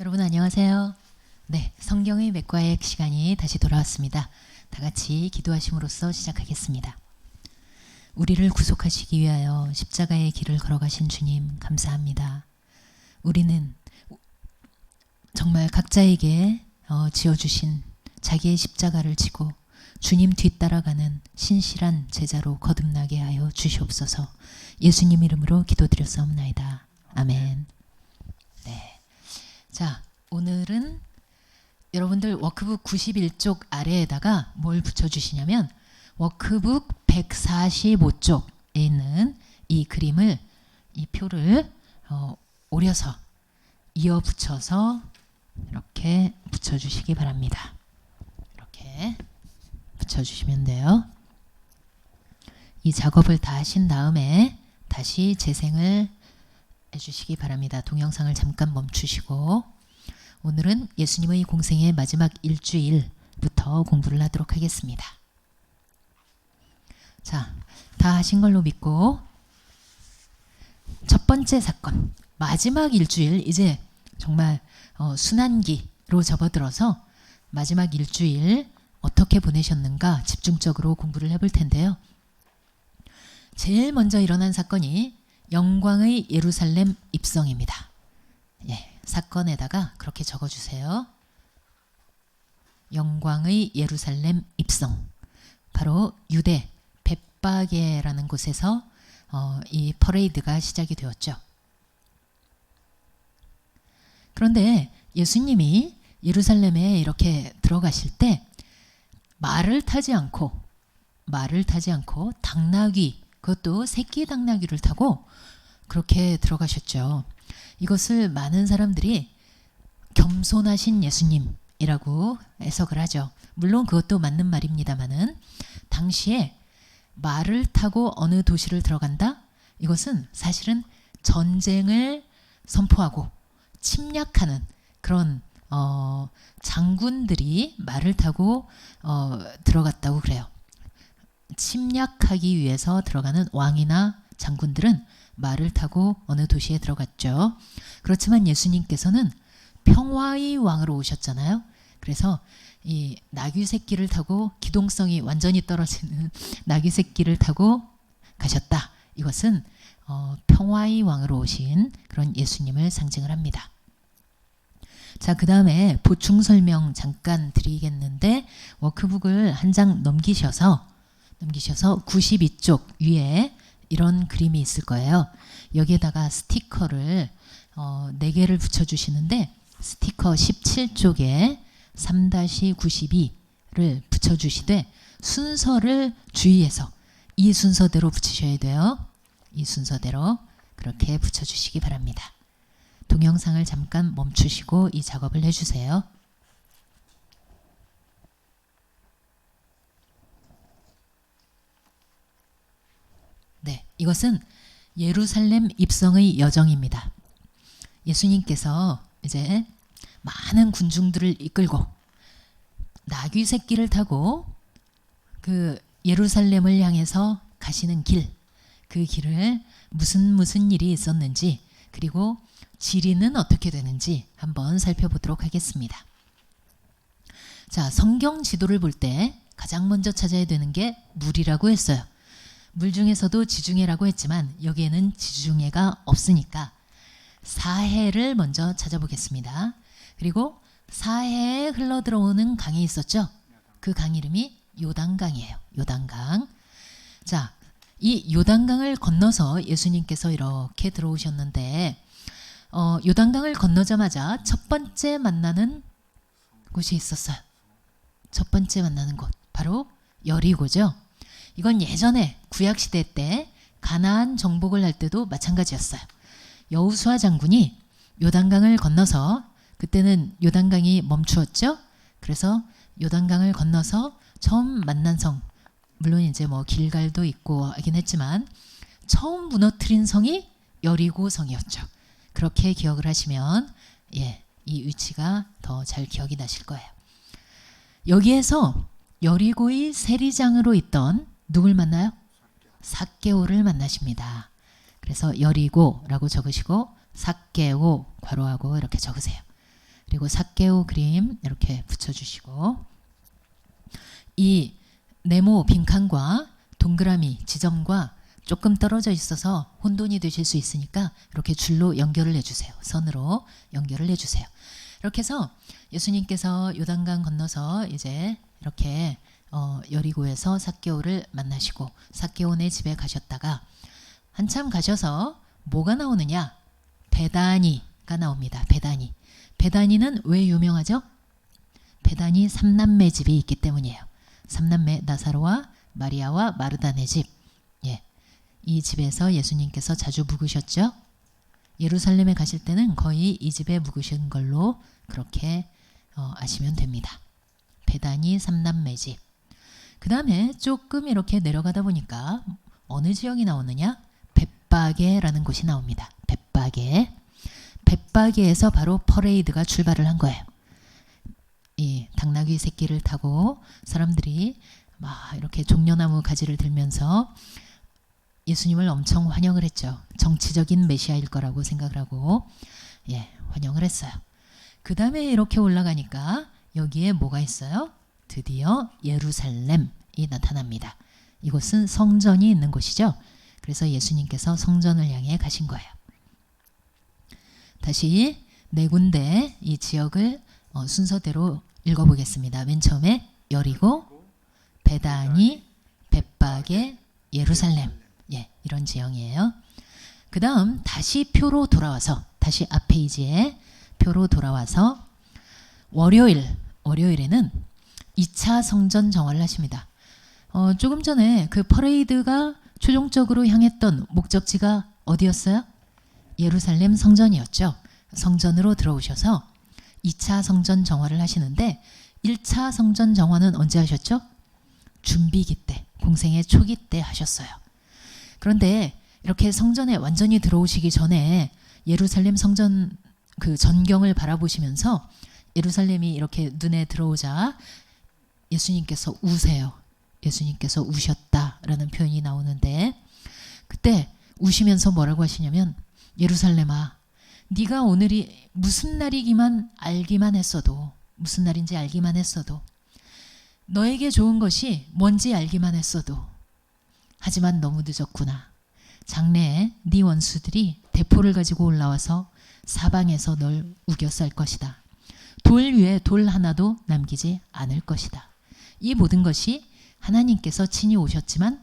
여러분 안녕하세요. 네, 성경의 맥과의 시간이 다시 돌아왔습니다. 다 같이 기도하심으로써 시작하겠습니다. 우리를 구속하시기 위하여 십자가의 길을 걸어가신 주님 감사합니다. 우리는 정말 각자에게 지어주신 자기의 십자가를 지고 주님 뒤따라가는 신실한 제자로 거듭나게 하여 주시옵소서. 예수님 이름으로 기도드렸사옵나이다. 아멘. 네. 자, 오늘은 여러분들 워크북 91쪽 아래에다가 뭘 붙여주시냐면 워크북 145쪽에 있는 이 그림을, 이 표를 오려서 이어 붙여서 이렇게 붙여주시기 바랍니다. 이렇게 붙여주시면 돼요. 이 작업을 다 하신 다음에 다시 재생을 해주시기 바랍니다. 동영상을 잠깐 멈추시고 오늘은 예수님의 공생의 마지막 일주일부터 공부를 하도록 하겠습니다. 자, 다 하신 걸로 믿고 첫 번째 사건, 마지막 일주일, 이제 정말 순환기로 접어들어서 마지막 일주일 어떻게 보내셨는가 집중적으로 공부를 해볼 텐데요. 제일 먼저 일어난 사건이 영광의 예루살렘 입성입니다. 예, 사건에다가 그렇게 적어주세요. 영광의 예루살렘 입성. 바로 유대 벳바게라는 곳에서 이 퍼레이드가 시작이 되었죠. 그런데 예수님이 예루살렘에 이렇게 들어가실 때 말을 타지 않고 당나귀, 그것도 새끼 당나귀를 타고 그렇게 들어가셨죠. 이것을 많은 사람들이 겸손하신 예수님이라고 해석을 하죠. 물론 그것도 맞는 말입니다만은 당시에 말을 타고 어느 도시를 들어간다? 이것은 사실은 전쟁을 선포하고 침략하는 그런 장군들이 말을 타고 들어갔다고 그래요. 침략하기 위해서 들어가는 왕이나 장군들은 말을 타고 어느 도시에 들어갔죠. 그렇지만 예수님께서는 평화의 왕으로 오셨잖아요. 그래서 이 나귀 새끼를 타고 기동성이 완전히 떨어지는 나귀 새끼를 타고 가셨다. 이것은 평화의 왕으로 오신 그런 예수님을 상징을 합니다. 자, 그 다음에 보충 설명 잠깐 드리겠는데 워크북을 한 장 넘기셔서 92쪽 위에 이런 그림이 있을 거예요. 여기에다가 스티커를 4개를 붙여주시는데 스티커 17쪽에 3-92를 붙여주시되 순서를 주의해서 이 순서대로 붙이셔야 돼요. 이 순서대로 그렇게 붙여주시기 바랍니다. 동영상을 잠깐 멈추시고 이 작업을 해주세요. 네, 이것은 예루살렘 입성의 여정입니다. 예수님께서 이제 많은 군중들을 이끌고 나귀 새끼를 타고 그 예루살렘을 향해서 가시는 길, 그 길을 무슨 일이 있었는지 그리고 지리는 어떻게 되는지 한번 살펴보도록 하겠습니다. 자, 성경 지도를 볼 때 가장 먼저 찾아야 되는 게 물이라고 했어요. 물 중에서도 지중해라고 했지만 여기에는 지중해가 없으니까 사해를 먼저 찾아보겠습니다. 그리고 사해에 흘러들어오는 강이 있었죠. 그 강 이름이 요단강이에요. 요단강. 자, 이 요단강을 건너서 예수님께서 이렇게 들어오셨는데 요단강을 건너자마자 첫 번째 만나는 곳이 있었어요. 첫 번째 만나는 곳 바로 여리고죠. 이건 예전에 구약시대 때 가나안 정복을 할 때도 마찬가지였어요. 여호수아 장군이 요단강을 건너서, 그때는 요단강이 멈추었죠. 그래서 요단강을 건너서 처음 만난 성, 물론 이제 뭐 길갈도 있고 하긴 했지만 처음 무너뜨린 성이 여리고 성이었죠. 그렇게 기억을 하시면 이 위치가 더 잘 기억이 나실 거예요. 여기에서 여리고의 세리장으로 있던 누굴 만나요? 삭개오를 만나십니다. 그래서 여리고라고 적으시고 삭개오 괄호하고 이렇게 적으세요. 그리고 삭개오 그림 이렇게 붙여주시고, 이 네모 빈칸과 동그라미 지점과 조금 떨어져 있어서 혼돈이 되실 수 있으니까 이렇게 줄로 연결을 해주세요. 선으로 연결을 해주세요. 이렇게 해서 예수님께서 요단강 건너서 이제 이렇게 여리고에서 삭개오를 만나시고 삭개오네 집에 가셨다가 한참 가셔서 뭐가 나오느냐? 베다니가 나옵니다. 베다니. 베다니는 왜 유명하죠? 베다니 삼남매 집이 있기 때문이에요. 삼남매 나사로와 마리아와 마르다네 집. 예. 이 집에서 예수님께서 자주 묵으셨죠. 예루살렘에 가실 때는 거의 이 집에 묵으신 걸로 그렇게 아시면 됩니다. 베다니 삼남매 집. 그 다음에 조금 이렇게 내려가다 보니까 어느 지역이 나오느냐? 벳바게라는 곳이 나옵니다. 벳바게. 벳바게에서 바로 퍼레이드가 출발을 한 거예요. 이 당나귀 새끼를 타고 사람들이 막 이렇게 종려나무 가지를 들면서 예수님을 엄청 환영을 했죠. 정치적인 메시아일 거라고 생각을 하고 환영을 했어요. 그 다음에 이렇게 올라가니까 여기에 뭐가 있어요? 드디어 예루살렘이 나타납니다. 이곳은 성전이 있는 곳이죠. 그래서 예수님께서 성전을 향해 가신 거예요. 다시 네 군데 이 지역을 순서대로 읽어보겠습니다. 맨 처음에 여리고, 베다니, 벳바게, 예루살렘. 이런 지형이에요. 그 다음 다시 표로 돌아와서 다시 앞 페이지에 표로 돌아와서 월요일에는 2차 성전 정화를 하십니다. 조금 전에 그 퍼레이드가 최종적으로 향했던 목적지가 어디였어요? 예루살렘 성전이었죠. 성전으로 들어오셔서 2차 성전 정화를 하시는데 1차 성전 정화는 언제 하셨죠? 준비기 때, 공생의 초기 때 하셨어요. 그런데 이렇게 성전에 완전히 들어오시기 전에 예루살렘 성전 그 전경을 바라보시면서 예루살렘이 이렇게 눈에 들어오자 예수님께서 우세요. 예수님께서 우셨다라는 표현이 나오는데 그때 우시면서 뭐라고 하시냐면 예루살렘아 네가 오늘이 무슨 날이기만 알기만 했어도 무슨 날인지 알기만 했어도 너에게 좋은 것이 뭔지 알기만 했어도 하지만 너무 늦었구나. 장래에 네 원수들이 대포를 가지고 올라와서 사방에서 널 우겨쌀 것이다. 돌 위에 돌 하나도 남기지 않을 것이다. 이 모든 것이 하나님께서 친히 오셨지만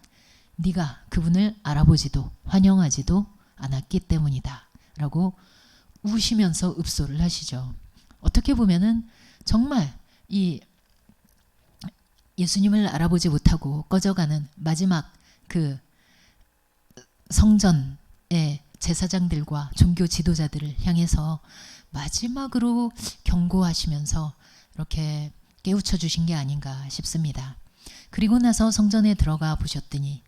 네가 그분을 알아보지도 환영하지도 않았기 때문이다. 라고 우시면서 읍소를 하시죠. 어떻게 보면은 정말 이 예수님을 알아보지 못하고 꺼져가는 마지막 그 성전의 제사장들과 종교 지도자들을 향해서 마지막으로 경고하시면서 이렇게 깨우쳐 주신 게 아닌가 싶습니다. 그리고 나서 성전에 들어가 보셨더니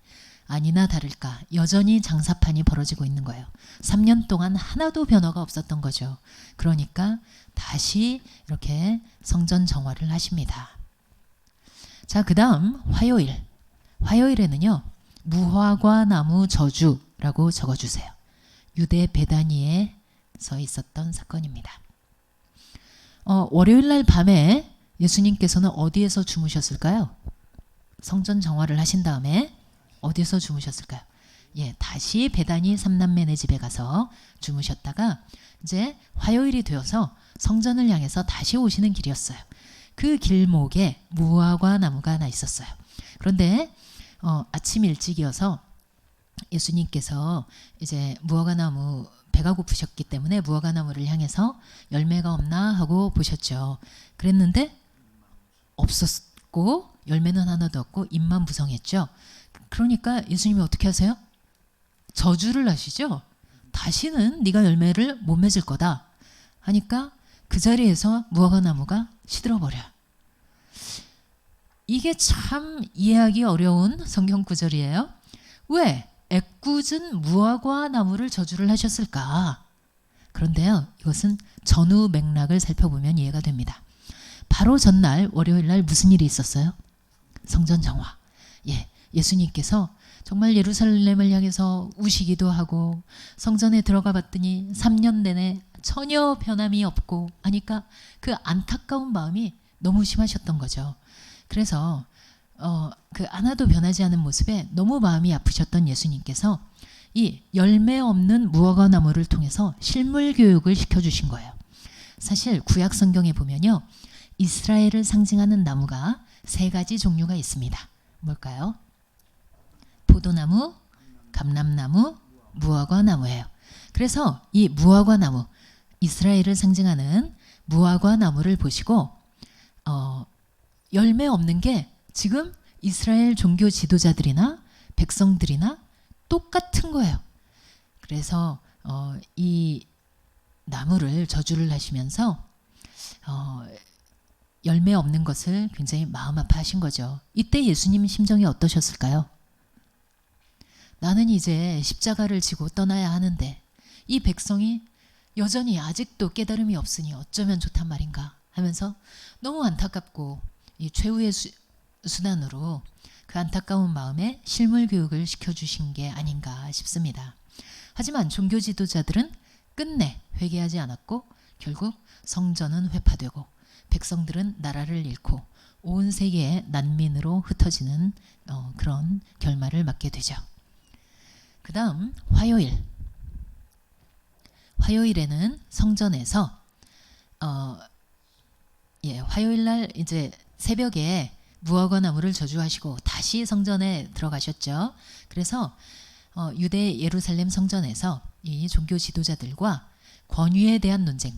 아니나 다를까 여전히 장사판이 벌어지고 있는 거예요. 3년 동안 하나도 변화가 없었던 거죠. 그러니까 다시 이렇게 성전 정화를 하십니다. 자, 그 다음 화요일에는요. 무화과 나무 저주라고 적어주세요. 유대 베다니에 서 있었던 사건입니다. 월요일날 밤에 예수님께서는 어디에서 주무셨을까요? 성전 정화를 하신 다음에 어디서 주무셨을까요? 다시 베다니 삼남매네 집에 가서 주무셨다가 이제 화요일이 되어서 성전을 향해서 다시 오시는 길이었어요. 그 길목에 무화과 나무가 하나 있었어요. 그런데 아침 일찍이어서 예수님께서 이제 무화과 나무 배가 고프셨기 때문에 무화과 나무를 향해서 열매가 없나 하고 보셨죠. 그랬는데 없었고 열매는 하나도 없고 잎만 부성했죠. 그러니까 예수님이 어떻게 하세요? 저주를 하시죠. 다시는 네가 열매를 못 맺을 거다 하니까 그 자리에서 무화과 나무가 시들어버려. 이게 참 이해하기 어려운 성경 구절이에요. 왜 애꿎은 무화과 나무를 저주를 하셨을까? 그런데요, 이것은 전후 맥락을 살펴보면 이해가 됩니다. 바로 전날 월요일날 무슨 일이 있었어요? 성전 정화. 예수님께서 정말 예루살렘을 향해서 우시기도 하고 성전에 들어가 봤더니 3년 내내 전혀 변함이 없고 하니까 그 안타까운 마음이 너무 심하셨던 거죠. 그래서 그 하나도 변하지 않은 모습에 너무 마음이 아프셨던 예수님께서 이 열매 없는 무화과 나무를 통해서 실물 교육을 시켜주신 거예요. 사실 구약 성경에 보면요, 이스라엘을 상징하는 나무가 3가지 종류가 있습니다. 뭘까요? 포도나무, 감람나무, 무화과 나무예요. 그래서 이 무화과 나무, 이스라엘을 상징하는 무화과 나무를 보시고 열매 없는 게 지금 이스라엘 종교 지도자들이나 백성들이나 똑같은 거예요. 그래서 이 나무를 저주를 하시면서 열매 없는 것을 굉장히 마음 아파하신 거죠. 이때 예수님 심정이 어떠셨을까요? 나는 이제 십자가를 지고 떠나야 하는데 이 백성이 여전히 아직도 깨달음이 없으니 어쩌면 좋단 말인가 하면서 너무 안타깝고 이 최후의 수단으로 그 안타까운 마음에 실물 교육을 시켜주신 게 아닌가 싶습니다. 하지만 종교 지도자들은 끝내 회개하지 않았고 결국 성전은 회파되고 백성들은 나라를 잃고 온 세계의 난민으로 흩어지는 그런 결말을 맞게 되죠. 그 다음 화요일에는 성전에서 화요일 날 이제 새벽에 무화과 나무를 저주하시고 다시 성전에 들어가셨죠. 그래서 유대 예루살렘 성전에서 이 종교 지도자들과 권위에 대한 논쟁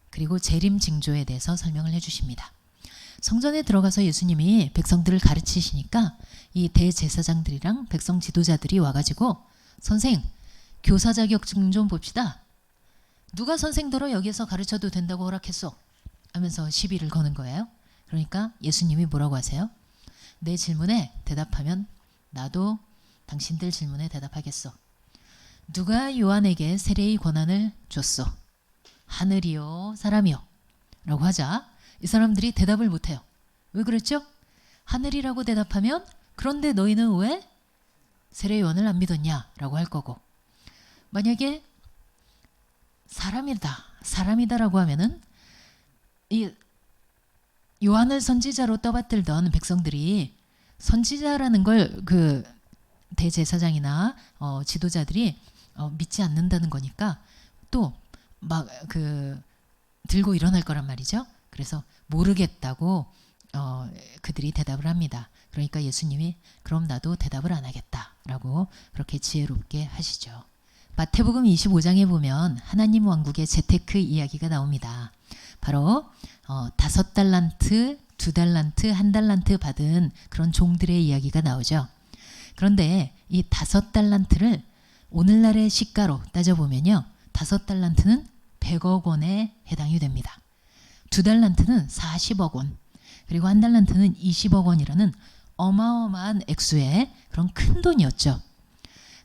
그리고 재림 징조에 대해서 설명을 해주십니다. 성전에 들어가서 예수님이 백성들을 가르치시니까 이 대제사장들이랑 백성 지도자들이 와가지고 선생 교사 자격증 좀 봅시다. 누가 선생더러 여기서 가르쳐도 된다고 허락했어? 하면서 시비를 거는 거예요. 그러니까 예수님이 뭐라고 하세요? 내 질문에 대답하면 나도 당신들 질문에 대답하겠어. 누가 요한에게 세례의 권한을 줬어? 하늘이요 사람이요? 라고 하자 이 사람들이 대답을 못해요. 왜 그랬죠? 하늘이라고 대답하면 그런데 너희는 왜 세례 요한을 안 믿었냐? 라고 할 거고 만약에 사람이다라고 하면은 이 요한을 선지자로 떠받들던 백성들이 선지자라는 걸 그 대제사장이나 지도자들이 믿지 않는다는 거니까 또 막 들고 일어날 거란 말이죠. 그래서 모르겠다고 그들이 대답을 합니다. 그러니까 예수님이 그럼 나도 대답을 안 하겠다라고 그렇게 지혜롭게 하시죠. 마태복음 25장에 보면 하나님 왕국의 재테크 이야기가 나옵니다. 바로 5달란트, 2달란트, 1달란트 받은 그런 종들의 이야기가 나오죠. 그런데 이 5달란트를 오늘날의 시가로 따져보면요. 5달란트는 100억 원에 해당이 됩니다. 2달란트는 40억 원, 그리고 1달란트는 20억 원이라는 어마어마한 액수의 그런 큰 돈이었죠.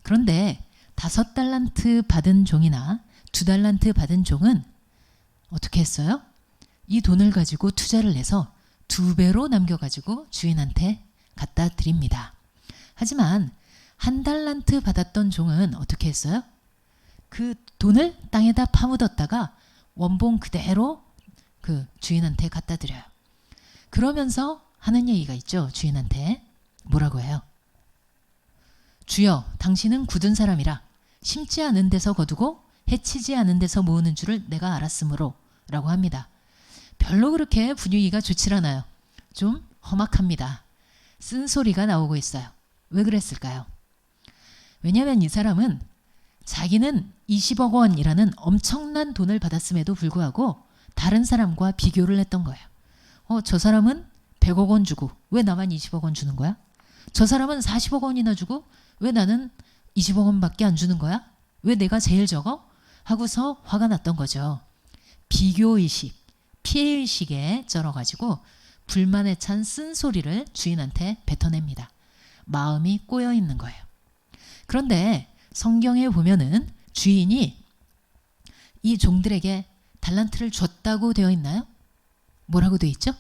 그런데 5달란트 받은 종이나 2달란트 받은 종은 어떻게 했어요? 이 돈을 가지고 투자를 해서 2배로 남겨가지고 주인한테 갖다 드립니다. 하지만 1달란트 받았던 종은 어떻게 했어요? 그 돈을 땅에다 파묻었다가 원본 그대로 그 주인한테 갖다 드려요. 그러면서 하는 얘기가 있죠. 주인한테 뭐라고 해요? 주여 당신은 굳은 사람이라 심지 않은 데서 거두고 해치지 않은 데서 모으는 줄을 내가 알았으므로 라고 합니다. 별로 그렇게 분위기가 좋질 않아요. 좀 험악합니다. 쓴소리가 나오고 있어요. 왜 그랬을까요? 왜냐하면 이 사람은 자기는 20억 원이라는 엄청난 돈을 받았음에도 불구하고 다른 사람과 비교를 했던 거예요. 저 사람은 100억 원 주고 왜 나만 20억 원 주는 거야? 저 사람은 40억 원이나 주고 왜 나는 20억 원밖에 안 주는 거야? 왜 내가 제일 적어? 하고서 화가 났던 거죠. 비교의식, 피해의식에 쩔어가지고 불만에 찬 쓴소리를 주인한테 뱉어냅니다. 마음이 꼬여 있는 거예요. 그런데 성경에 보면은 주인이 이 종들에게 달란트를 줬다고 되어 있나요? 뭐라고 되어 있죠?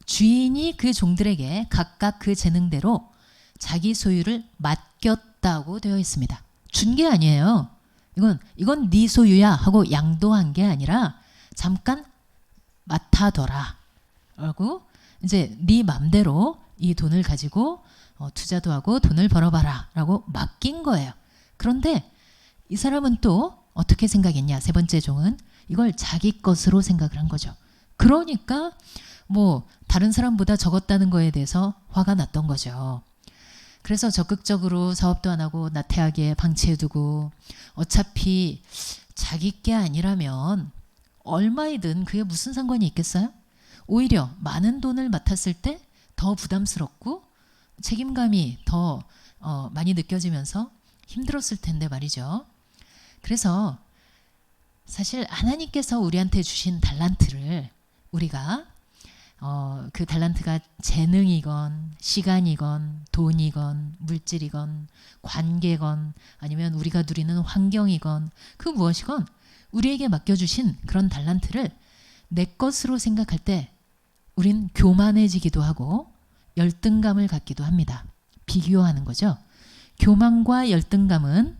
주인이 그 종들에게 각각 그 재능대로 자기 소유를 맡겼다고 되어 있습니다. 준 게 아니에요. 이건 네 소유야 하고 양도한 게 아니라 잠깐 맡아둬라 라고 이제 네 맘대로 이 돈을 가지고 투자도 하고 돈을 벌어봐라 라고 맡긴 거예요. 그런데 이 사람은 또 어떻게 생각했냐? 세 번째 종은 이걸 자기 것으로 생각을 한 거죠. 그러니까 뭐 다른 사람보다 적었다는 거에 대해서 화가 났던 거죠. 그래서 적극적으로 사업도 안 하고 나태하게 방치해두고 어차피 자기 게 아니라면 얼마이든 그게 무슨 상관이 있겠어요? 오히려 많은 돈을 맡았을 때 더 부담스럽고 책임감이 더 많이 느껴지면서 힘들었을 텐데 말이죠. 그래서 사실 하나님께서 우리한테 주신 달란트를 우리가 그 달란트가 재능이건 시간이건 돈이건 물질이건 관계건 아니면 우리가 누리는 환경이건 그 무엇이건 우리에게 맡겨주신 그런 달란트를 내 것으로 생각할 때 우린 교만해지기도 하고 열등감을 갖기도 합니다. 비교하는 거죠. 교만과 열등감은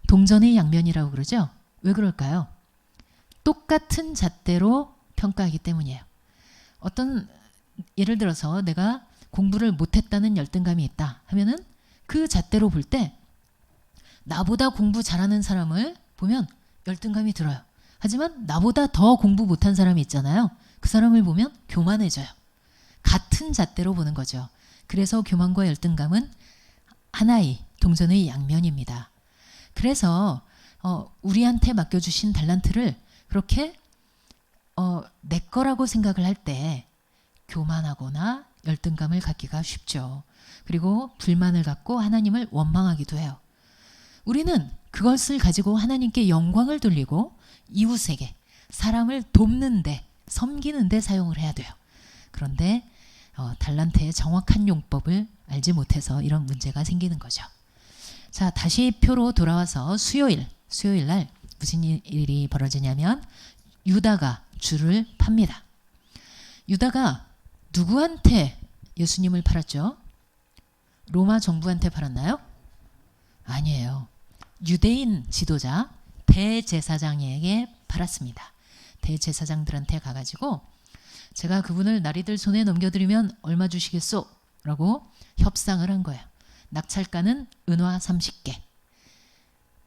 동전의 양면이라고 그러죠. 왜 그럴까요? 똑같은 잣대로 평가하기 때문이에요. 예를 들어서 내가 공부를 못했다는 열등감이 있다 하면은 그 잣대로 볼 때 나보다 공부 잘하는 사람을 보면 열등감이 들어요. 하지만 나보다 더 공부 못한 사람이 있잖아요. 그 사람을 보면 교만해져요. 같은 잣대로 보는 거죠. 그래서 교만과 열등감은 하나의 동전의 양면입니다. 그래서 우리한테 맡겨주신 달란트를 그렇게 내 거라고 생각을 할 때 교만하거나 열등감을 갖기가 쉽죠. 그리고 불만을 갖고 하나님을 원망하기도 해요. 우리는 그것을 가지고 하나님께 영광을 돌리고 이웃에게 사람을 돕는데 섬기는데 사용을 해야 돼요. 그런데 달란트의 정확한 용법을 알지 못해서 이런 문제가 생기는 거죠. 자, 다시 표로 돌아와서 수요일 날 무슨 일이 벌어지냐면 유다가 주를 팝니다. 유다가 누구한테 예수님을 팔았죠? 로마 정부한테 팔았나요? 아니에요. 유대인 지도자 대제사장에게 팔았습니다. 대제사장들한테 가가지고 제가 그분을 나리들 손에 넘겨드리면 얼마 주시겠소? 라고 협상을 한 거예요. 낙찰가는 은화 30개.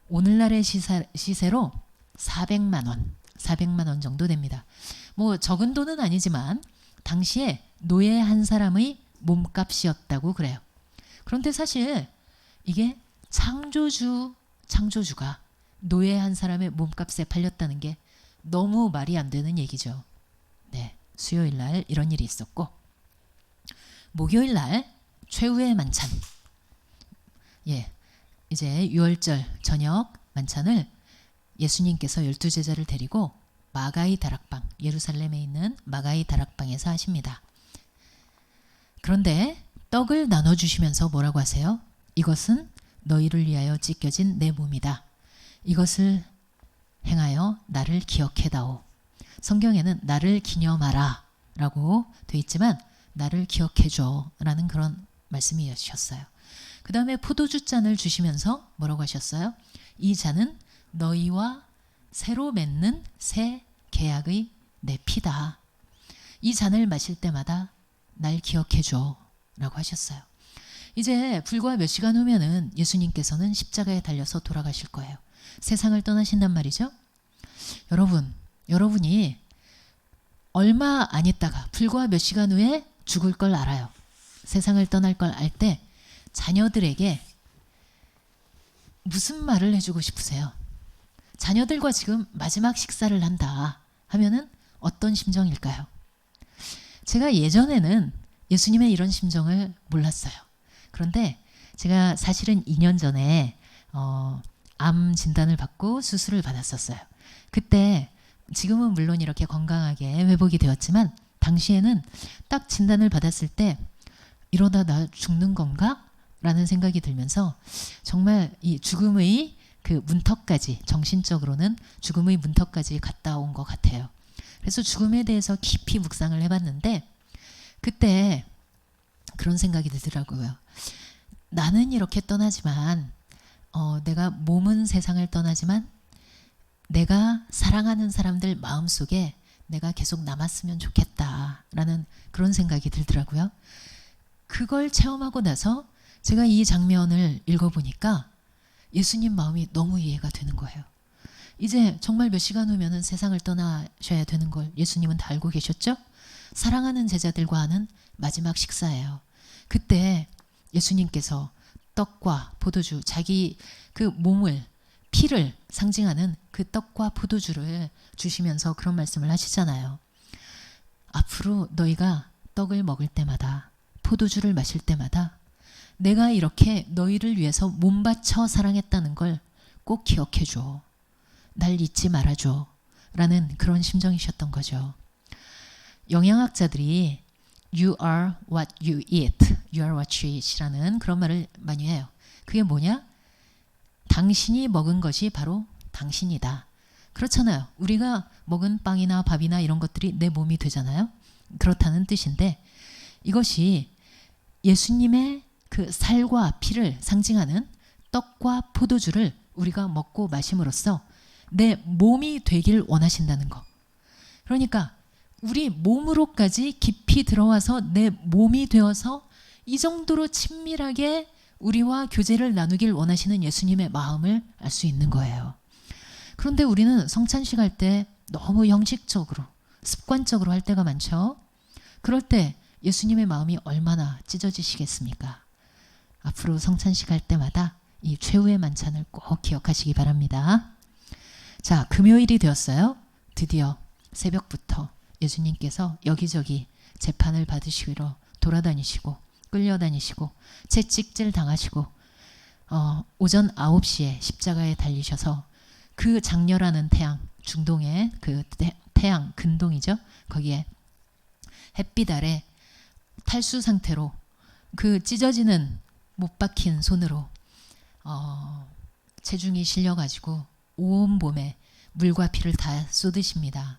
오늘날의 시세로 400만 원 정도 됩니다. 뭐 적은 돈은 아니지만 당시에 노예 한 사람의 몸값이었다고 그래요. 그런데 사실 이게 창조주가 노예 한 사람의 몸값에 팔렸다는 게 너무 말이 안 되는 얘기죠. 네, 수요일 날 이런 일이 있었고 목요일 날 최후의 만찬. 예, 이제 6월절 저녁 만찬을 예수님께서 12제자를 데리고 마가이 다락방, 예루살렘에 있는 마가이 다락방에서 하십니다. 그런데 떡을 나눠주시면서 뭐라고 하세요? 이것은 너희를 위하여 찢겨진 내 몸이다. 이것을 행하여 나를 기억해다오. 성경에는 나를 기념하라 라고 돼 있지만 나를 기억해줘 라는 그런 말씀이셨어요. 그 다음에 포도주 잔을 주시면서 뭐라고 하셨어요? 이 잔은 너희와 새로 맺는 새 계약의 내 피다. 이 잔을 마실 때마다 날 기억해줘 라고 하셨어요. 이제 불과 몇 시간 후면은 예수님께서는 십자가에 달려서 돌아가실 거예요. 세상을 떠나신단 말이죠. 여러분이 얼마 안 있다가 불과 몇 시간 후에 죽을 걸 알아요. 세상을 떠날 걸 알 때 자녀들에게 무슨 말을 해주고 싶으세요? 자녀들과 지금 마지막 식사를 한다 하면은 어떤 심정일까요? 제가 예전에는 예수님의 이런 심정을 몰랐어요. 그런데 제가 사실은 2년 전에 암 진단을 받고 수술을 받았었어요. 그때 지금은 물론 이렇게 건강하게 회복이 되었지만 당시에는 딱 진단을 받았을 때 이러다 나 죽는 건가? 라는 생각이 들면서 정말 이 죽음의 그 문턱까지, 정신적으로는 죽음의 문턱까지 갔다 온 것 같아요. 그래서 죽음에 대해서 깊이 묵상을 해봤는데 그때 그런 생각이 들더라고요. 나는 이렇게 떠나지만 내가 몸은 세상을 떠나지만 내가 사랑하는 사람들 마음속에 내가 계속 남았으면 좋겠다라는 그런 생각이 들더라고요. 그걸 체험하고 나서 제가 이 장면을 읽어보니까 예수님 마음이 너무 이해가 되는 거예요. 이제 정말 몇 시간 후면은 세상을 떠나셔야 되는 걸 예수님은 다 알고 계셨죠? 사랑하는 제자들과 하는 마지막 식사예요. 그때 예수님께서 떡과 포도주, 자기 그 몸을, 피를 상징하는 그 떡과 포도주를 주시면서 그런 말씀을 하시잖아요. 앞으로 너희가 떡을 먹을 때마다, 포도주를 마실 때마다 내가 이렇게 너희를 위해서 몸 바쳐 사랑했다는 걸 꼭 기억해 줘. 날 잊지 말아줘. 라는 그런 심정이셨던 거죠. 영양학자들이 You are what you eat. You are what you eat 이라는 그런 말을 많이 해요. 그게 뭐냐? 당신이 먹은 것이 바로 당신이다. 그렇잖아요. 우리가 먹은 빵이나 밥이나 이런 것들이 내 몸이 되잖아요. 그렇다는 뜻인데 이것이 예수님의 그 살과 피를 상징하는 떡과 포도주를 우리가 먹고 마심으로써 내 몸이 되길 원하신다는 거. 그러니까 우리 몸으로까지 깊이 들어와서 내 몸이 되어서 이 정도로 친밀하게 우리와 교제를 나누길 원하시는 예수님의 마음을 알 수 있는 거예요. 그런데 우리는 성찬식 할 때 너무 형식적으로 습관적으로 할 때가 많죠. 그럴 때 예수님의 마음이 얼마나 찢어지시겠습니까? 앞으로 성찬식 할 때마다 이 최후의 만찬을 꼭 기억하시기 바랍니다. 자, 금요일이 되었어요. 드디어 새벽부터 예수님께서 여기저기 재판을 받으시러 돌아다니시고 끌려다니시고 채찍질 당하시고 오전 9시에 십자가에 달리셔서 그 장렬하는 태양, 중동의 그 태양 근동이죠. 거기에 햇빛 아래 탈수 상태로 그 찢어지는 못 박힌 손으로 체중이 실려가지고 온 몸에 물과 피를 다 쏟으십니다.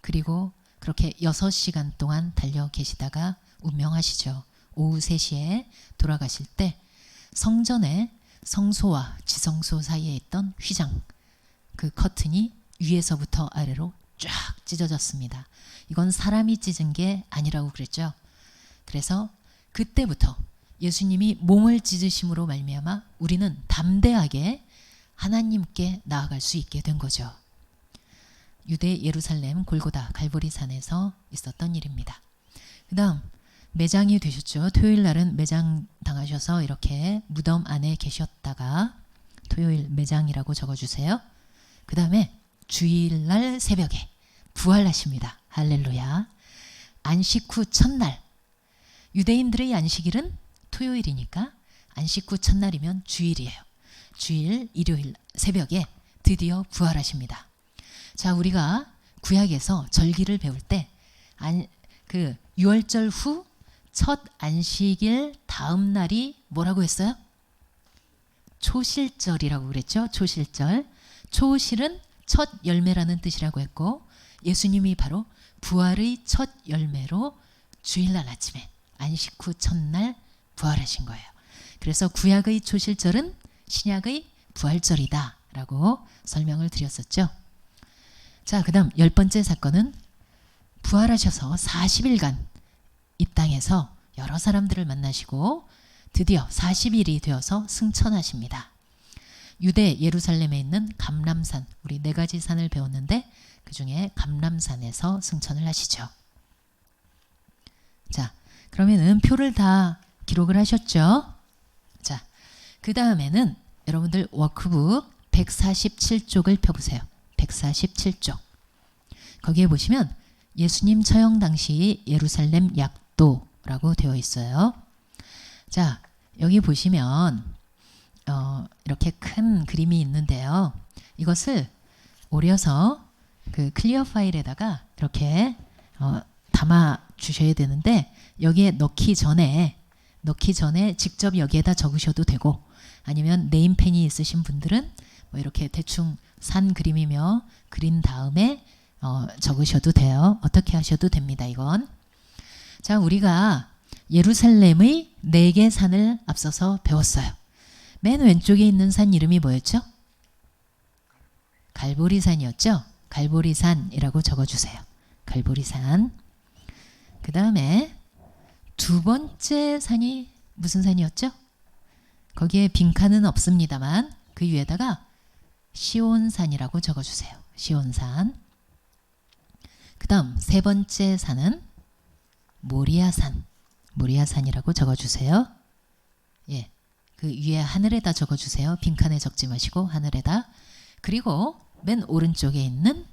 그리고 그렇게 6시간 동안 달려 계시다가 운명하시죠. 오후 3시에 돌아가실 때 성전의 성소와 지성소 사이에 있던 휘장, 그 커튼이 위에서부터 아래로 쫙 찢어졌습니다. 이건 사람이 찢은 게 아니라고 그랬죠. 그래서 그때부터 예수님이 몸을 찢으심으로 말미암아 우리는 담대하게 하나님께 나아갈 수 있게 된 거죠. 유대 예루살렘 골고다 갈보리산에서 있었던 일입니다. 그 다음 매장이 되셨죠. 토요일 날은 매장 당하셔서 이렇게 무덤 안에 계셨다가 토요일 매장이라고 적어주세요. 그 다음에 주일날 새벽에 부활하십니다. 할렐루야. 안식 후 첫날, 유대인들의 안식일은 토요일이니까 안식 후 첫날이면 주일이에요. 주일 일요일 새벽에 드디어 부활하십니다. 자, 우리가 구약에서 절기를 배울 때 그 유월절 후 첫 안식일 다음 날이 뭐라고 했어요? 초실절이라고 그랬죠. 초실절. 초실은 첫 열매라는 뜻이라고 했고 예수님이 바로 부활의 첫 열매로 주일날 아침에 안식 후 첫날 부활하신 거예요. 그래서 구약의 초실절은 신약의 부활절이다 라고 설명을 드렸었죠. 자, 그 다음 10번째 사건은 부활하셔서 40일간 이 땅에서 여러 사람들을 만나시고 드디어 40일이 되어서 승천하십니다. 유대 예루살렘에 있는 감람산, 우리 4가지 산을 배웠는데 그 중에 감람산에서 승천을 하시죠. 자, 그러면은 표를 다 기록을 하셨죠? 자, 그 다음에는 여러분들 워크북 147쪽을 펴보세요. 147쪽. 거기에 보시면 예수님 처형 당시 예루살렘 약도라고 되어 있어요. 자, 여기 보시면 이렇게 큰 그림이 있는데요. 이것을 오려서 그 클리어 파일에다가 이렇게 담아 주셔야 되는데 여기에 넣기 전에 직접 여기에다 적으셔도 되고 아니면 네임펜이 있으신 분들은 뭐 이렇게 대충 산 그림이며 그린 다음에 적으셔도 돼요. 어떻게 하셔도 됩니다. 이건. 자, 우리가 예루살렘의 4개 산을 앞서서 배웠어요. 맨 왼쪽에 있는 산 이름이 뭐였죠? 갈보리산이었죠? 갈보리산이라고 적어주세요. 갈보리산. 그 다음에 두 번째 산이 무슨 산이었죠? 거기에 빈칸은 없습니다만 그 위에다가 시온산이라고 적어주세요. 시온산. 그 다음 세 번째 산은 모리아산. 모리아산이라고 적어주세요. 예, 그 위에 하늘에다 적어주세요. 빈칸에 적지 마시고 하늘에다. 그리고 맨 오른쪽에 있는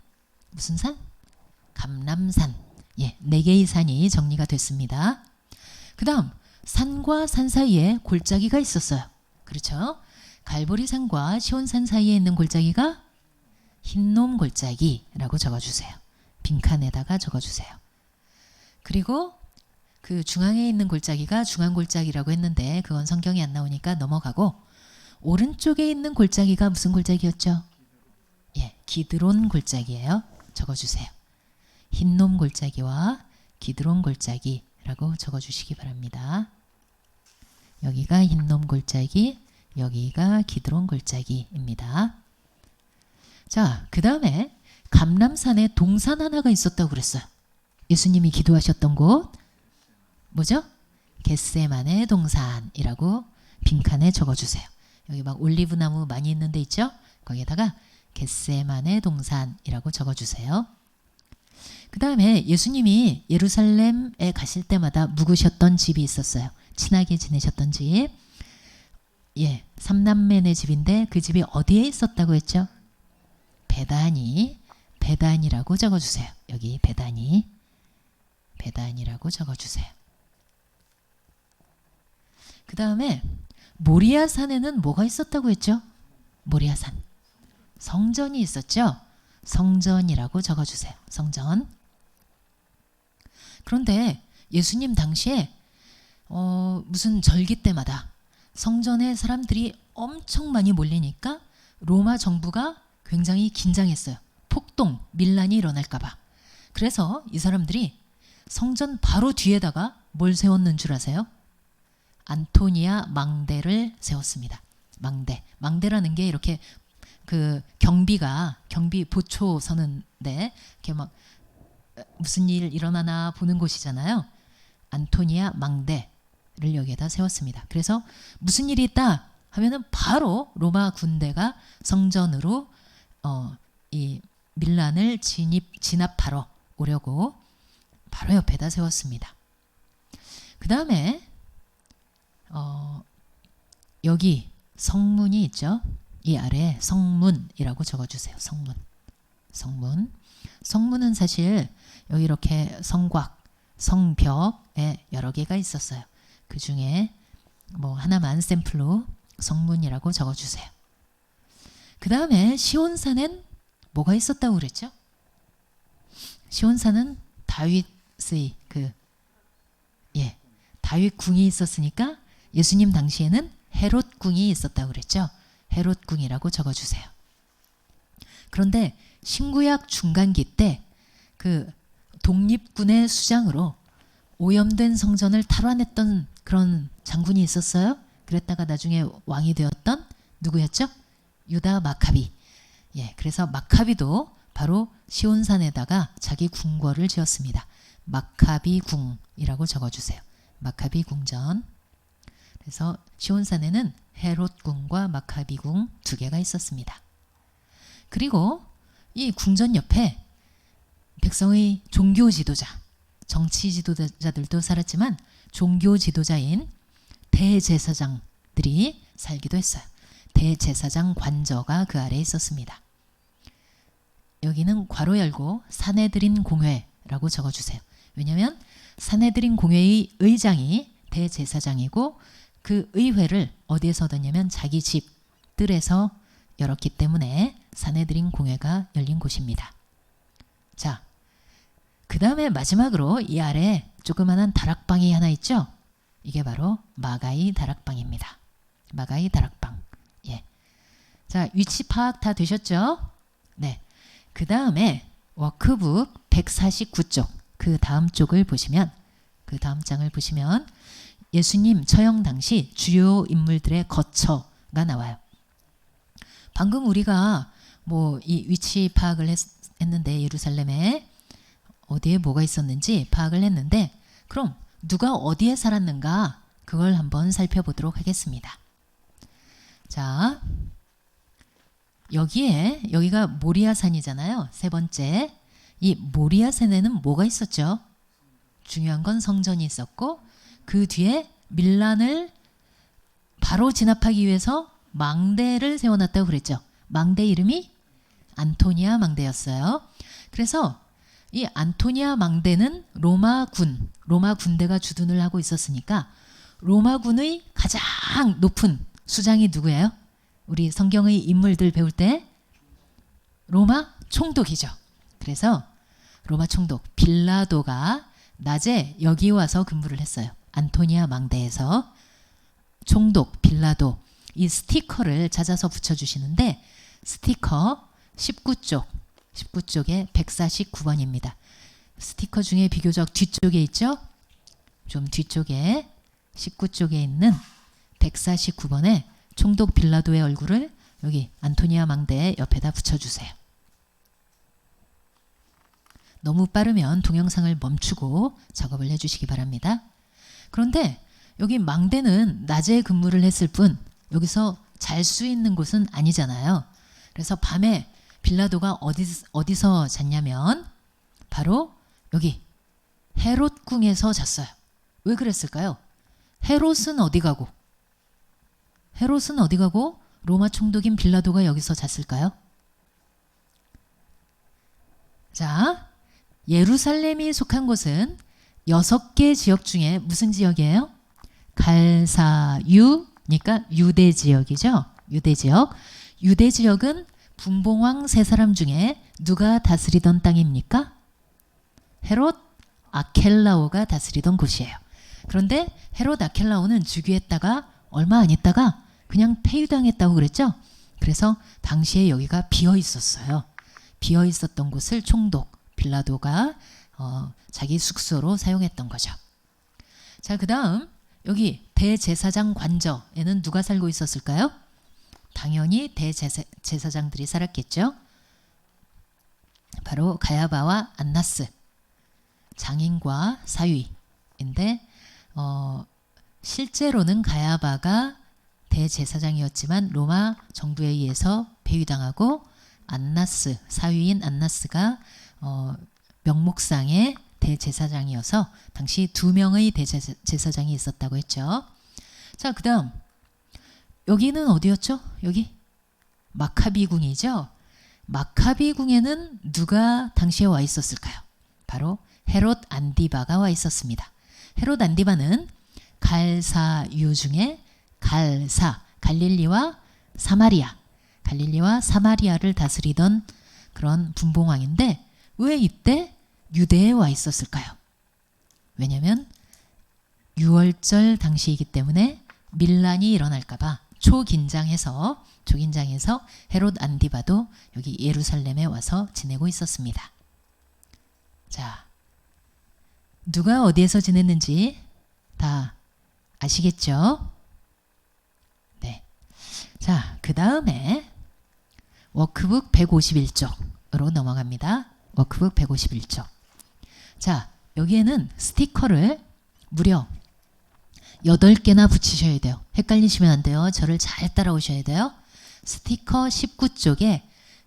무슨 산? 감람산. 예, 4개의 산이 정리가 됐습니다. 그 다음 산과 산 사이에 골짜기가 있었어요. 그렇죠? 갈보리산과 시온산 사이에 있는 골짜기가 흰놈 골짜기라고 적어주세요. 빈칸에다가 적어주세요. 그리고 그 중앙에 있는 골짜기가 중앙골짜기라고 했는데 그건 성경에 안 나오니까 넘어가고 오른쪽에 있는 골짜기가 무슨 골짜기였죠? 예, 기드론 골짜기예요. 적어주세요. 흰놈 골짜기와 기드론 골짜기라고 적어주시기 바랍니다. 여기가 흰놈 골짜기, 여기가 기드론 골짜기입니다. 자, 그 다음에 감람산에 동산 하나가 있었다고 그랬어요. 예수님이 기도하셨던 곳 뭐죠? 겟세마네 동산이라고 빈칸에 적어주세요. 여기 막 올리브나무 많이 있는 데 있죠? 거기에다가 겟세마네 동산이라고 적어주세요. 그 다음에 예수님이 예루살렘에 가실 때마다 묵으셨던 집이 있었어요. 친하게 지내셨던 집. 예, 3남매네 집인데 그 집이 어디에 있었다고 했죠? 베다니. 베다니라고 적어주세요. 여기 베다니. 베다니라고 적어주세요. 그 다음에 모리아산에는 뭐가 있었다고 했죠? 모리아산. 성전이 있었죠? 성전이라고 적어주세요. 성전. 그런데 예수님 당시에 무슨 절기 때마다 성전에 사람들이 엄청 많이 몰리니까 로마 정부가 굉장히 긴장했어요. 폭동, 밀란이 일어날까 봐. 그래서 이 사람들이 성전 바로 뒤에다가 뭘 세웠는 줄 아세요? 안토니아 망대를 세웠습니다. 망대. 망대라는 게 이렇게 그 경비 보초 서는데 이렇게 막 무슨 일 일어나나 보는 곳이잖아요. 안토니아 망대를 여기에다 세웠습니다. 그래서 무슨 일이 있다 하면은 바로 로마 군대가 성전으로 이 밀란을 진압하러 오려고 바로 옆에다 세웠습니다. 그 다음에 여기 성문이 있죠. 이 아래에 성문이라고 적어주세요. 성문. 성문. 성문은 사실 여기 이렇게 성곽, 성벽에 여러 개가 있었어요. 그 중에 뭐 하나만 샘플로 성문이라고 적어주세요. 그 다음에 시온산엔 뭐가 있었다고 그랬죠? 시온산은 다윗의 다윗 궁이 있었으니까 예수님 당시에는 헤롯 궁이 있었다고 그랬죠. 헤롯 궁이라고 적어주세요. 그런데 신구약 중간기 때 그 독립군의 수장으로 오염된 성전을 탈환했던 그런 장군이 있었어요. 그랬다가 나중에 왕이 되었던 누구였죠? 유다 마카비. 예, 그래서 마카비도 바로 시온산에다가 자기 궁궐을 지었습니다. 마카비 궁이라고 적어주세요. 마카비 궁전. 그래서 시온산에는 헤롯 궁과 마카비 궁 2개가 있었습니다. 그리고 이 궁전 옆에 백성의 종교 지도자, 정치 지도자들도 살았지만 종교 지도자인 대제사장들이 살기도 했어요. 대제사장 관저가 그 아래에 있었습니다. 여기는 괄호 열고 사내들인 공회라고 적어주세요. 왜냐하면 사내들인 공회의 의장이 대제사장이고 그 의회를 어디에서 얻었냐면 자기 집 뜰에서 열었기 때문에 사내들인 공회가 열린 곳입니다. 자, 그 다음에 마지막으로 이 아래에 조그마한 다락방이 하나 있죠? 이게 바로 마가이 다락방입니다. 마가이 다락방. 예. 자, 위치 파악 다 되셨죠? 네. 그 다음에 워크북 149쪽 그 다음 쪽을 보시면 그 다음 장을 보시면 예수님 처형 당시 주요 인물들의 거처가 나와요. 방금 우리가 뭐 이 위치 파악을 했는데 예루살렘에 어디에 뭐가 있었는지 파악을 했는데 그럼 누가 어디에 살았는가 그걸 한번 살펴보도록 하겠습니다. 자, 여기가 모리아산이잖아요. 세 번째. 이 모리아산에는 뭐가 있었죠? 중요한 건 성전이 있었고 그 뒤에 밀란을 바로 진압하기 위해서 망대를 세워놨다고 그랬죠. 망대 이름이 안토니아 망대였어요. 그래서 이 안토니아 망대는 로마 군대가 주둔을 하고 있었으니까 로마군의 가장 높은 수장이 누구예요? 우리 성경의 인물들 배울 때 로마 총독이죠. 그래서 로마 총독 빌라도가 낮에 여기 와서 근무를 했어요. 안토니아 망대에서 총독 빌라도 이 스티커를 찾아서 붙여주시는데 스티커 19쪽에 149번입니다. 스티커 중에 비교적 뒤쪽에 있죠? 좀 뒤쪽에 19쪽에 있는 149번에 총독 빌라도의 얼굴을 여기 안토니아 망대 옆에다 붙여주세요. 너무 빠르면 동영상을 멈추고 작업을 해주시기 바랍니다. 그런데 여기 망대는 낮에 근무를 했을 뿐 여기서 잘 수 있는 곳은 아니잖아요. 그래서 밤에 빌라도가 어디서 잤냐면 바로 여기 헤롯궁에서 잤어요. 왜 그랬을까요? 헤롯은 어디 가고 로마 총독인 빌라도가 여기서 잤을까요? 자, 예루살렘이 속한 곳은 6개 지역 중에 무슨 지역이에요? 갈사유니까 유대 지역이죠. 유대 지역. 유대 지역은 분봉왕 세 사람 중에 누가 다스리던 땅입니까? 헤롯 아켈라오가 다스리던 곳이에요. 그런데 헤롯 아켈라오는 즉위했다가 얼마 안 있다가 그냥 폐위당했다고 그랬죠. 그래서 당시에 여기가 비어 있었어요. 비어 있었던 곳을 총독 빌라도가 자기 숙소로 사용했던 거죠. 자, 그 다음 여기 대제사장 관저에는 누가 살고 있었을까요? 당연히 대제사장들이 살았겠죠. 바로 가야바와 안나스, 장인과 사위인데 실제로는 가야바가 대제사장이었지만 로마 정부에 의해서 폐위당하고 안나스, 사위인 안나스가 명목상의 대제사장이어서 당시 2명의 대제사장이 있었다고 했죠. 자, 그 다음 여기는 어디였죠? 여기 마카비궁이죠. 마카비궁에는 누가 당시에 와 있었을까요? 바로 헤롯 안디바가 와 있었습니다. 헤롯 안디바는 갈사유 중에 갈릴리와 사마리아를 다스리던 그런 분봉왕인데 왜 이때 유대에 와 있었을까요? 왜냐하면 6월절 당시이기 때문에 밀란이 일어날까봐 초긴장해서 헤롯 안디바도 여기 예루살렘에 와서 지내고 있었습니다. 자, 누가 어디에서 지냈는지 다 아시겠죠? 네. 자, 그 다음에 워크북 151쪽으로 넘어갑니다. 워크북 151쪽. 자, 여기에는 스티커를 무려 8개나 붙이셔야 돼요. 헷갈리시면 안 돼요. 저를 잘 따라오셔야 돼요. 스티커 19쪽에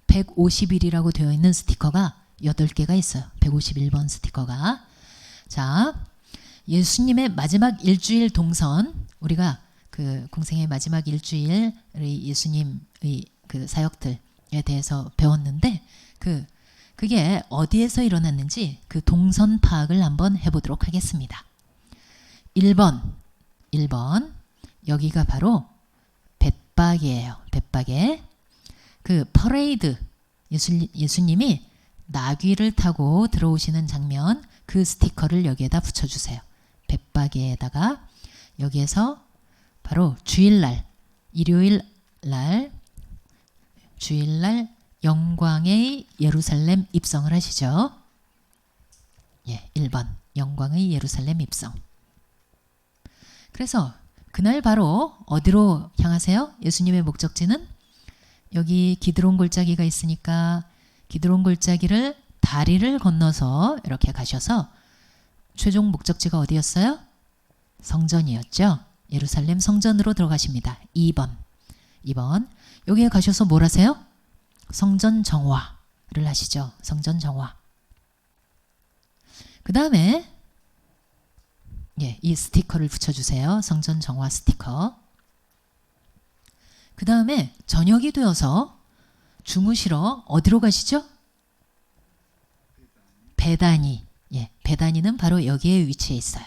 151이라고 되어 있는 스티커가 8개가 있어요. 151번 스티커가. 자, 예수님의 마지막 일주일 동선, 우리가 그 공생의 마지막 일주일의 예수님의 그 사역들에 대해서 배웠는데 그게 어디에서 일어났는지 그 동선 파악을 한번 해보도록 하겠습니다. 1번 여기가 바로 벳박이에요. 벳박에 그 퍼레이드 예수님이 나귀를 타고 들어오시는 장면 그 스티커를 여기에다 붙여주세요. 벳박에다가 여기에서 바로 주일날 주일날 영광의 예루살렘 입성을 하시죠. 예, 1번. 영광의 예루살렘 입성. 그래서 그날 바로 어디로 향하세요? 예수님의 목적지는 여기 기드론 골짜기가 있으니까 기드론 골짜기를 다리를 건너서 이렇게 가셔서 최종 목적지가 어디였어요? 성전이었죠. 예루살렘 성전으로 들어가십니다. 2번. 여기에 가셔서 뭘 하세요? 성전 정화를 하시죠. 성전 정화. 그 다음에 이 스티커를 붙여주세요. 성전 정화 스티커. 그 다음에 저녁이 되어서 주무시러 어디로 가시죠? 베다니. 베다니는 바로 여기에 위치해 있어요.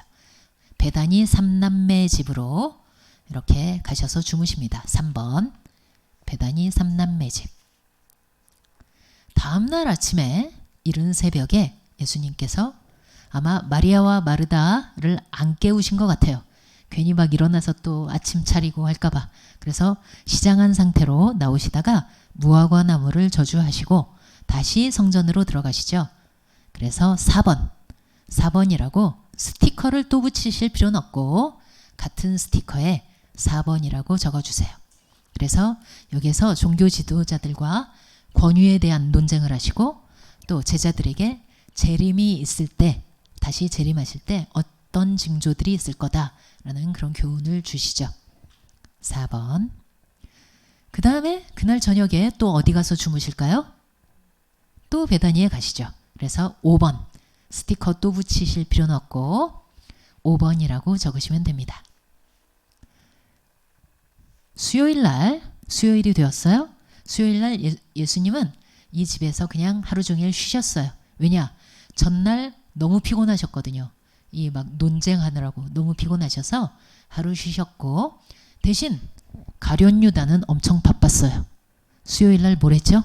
베다니 삼남매 집으로 이렇게 가셔서 주무십니다. 3번. 베다니 삼남매 집. 다음날 아침에 이른 새벽에 예수님께서 아마 마리아와 마르다를 안 깨우신 것 같아요. 괜히 막 일어나서 또 아침 차리고 할까봐. 그래서 시장한 상태로 나오시다가 무화과 나무를 저주하시고 다시 성전으로 들어가시죠. 그래서 4번이라고 스티커를 또 붙이실 필요는 없고 같은 스티커에 4번이라고 적어주세요. 그래서 여기서 종교 지도자들과 권위에 대한 논쟁을 하시고 또 제자들에게 재림이 있을 때 다시 재림하실 때 어떤 징조들이 있을 거다라는 그런 교훈을 주시죠. 4번. 그 다음에 그날 저녁에 또 어디 가서 주무실까요? 또 베다니에 가시죠. 그래서 5번. 스티커 또 붙이실 필요는 없고 5번이라고 적으시면 됩니다. 수요일이 되었어요. 수요일날 예수님은 이 집에서 그냥 하루 종일 쉬셨어요. 왜냐? 전날 너무 피곤하셨거든요. 이 막 논쟁하느라고 너무 피곤하셔서 하루 쉬셨고 대신 가룟 유다는 엄청 바빴어요. 수요일날 뭘 했죠?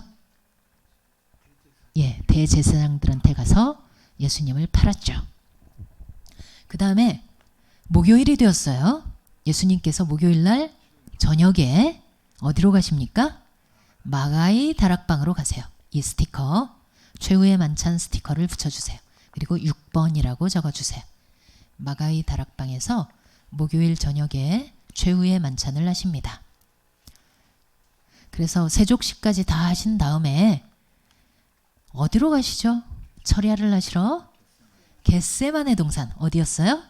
대제사장들한테 가서 예수님을 팔았죠. 그 다음에 목요일이 되었어요. 예수님께서 목요일날 저녁에 어디로 가십니까? 마가의 다락방으로 가세요. 이 스티커, 최후의 만찬 스티커를 붙여주세요. 그리고 6번이라고 적어주세요. 마가의 다락방에서 목요일 저녁에 최후의 만찬을 하십니다. 그래서 세족식까지 다 하신 다음에 어디로 가시죠? 철야를 하시러 겟세마네 동산. 어디였어요?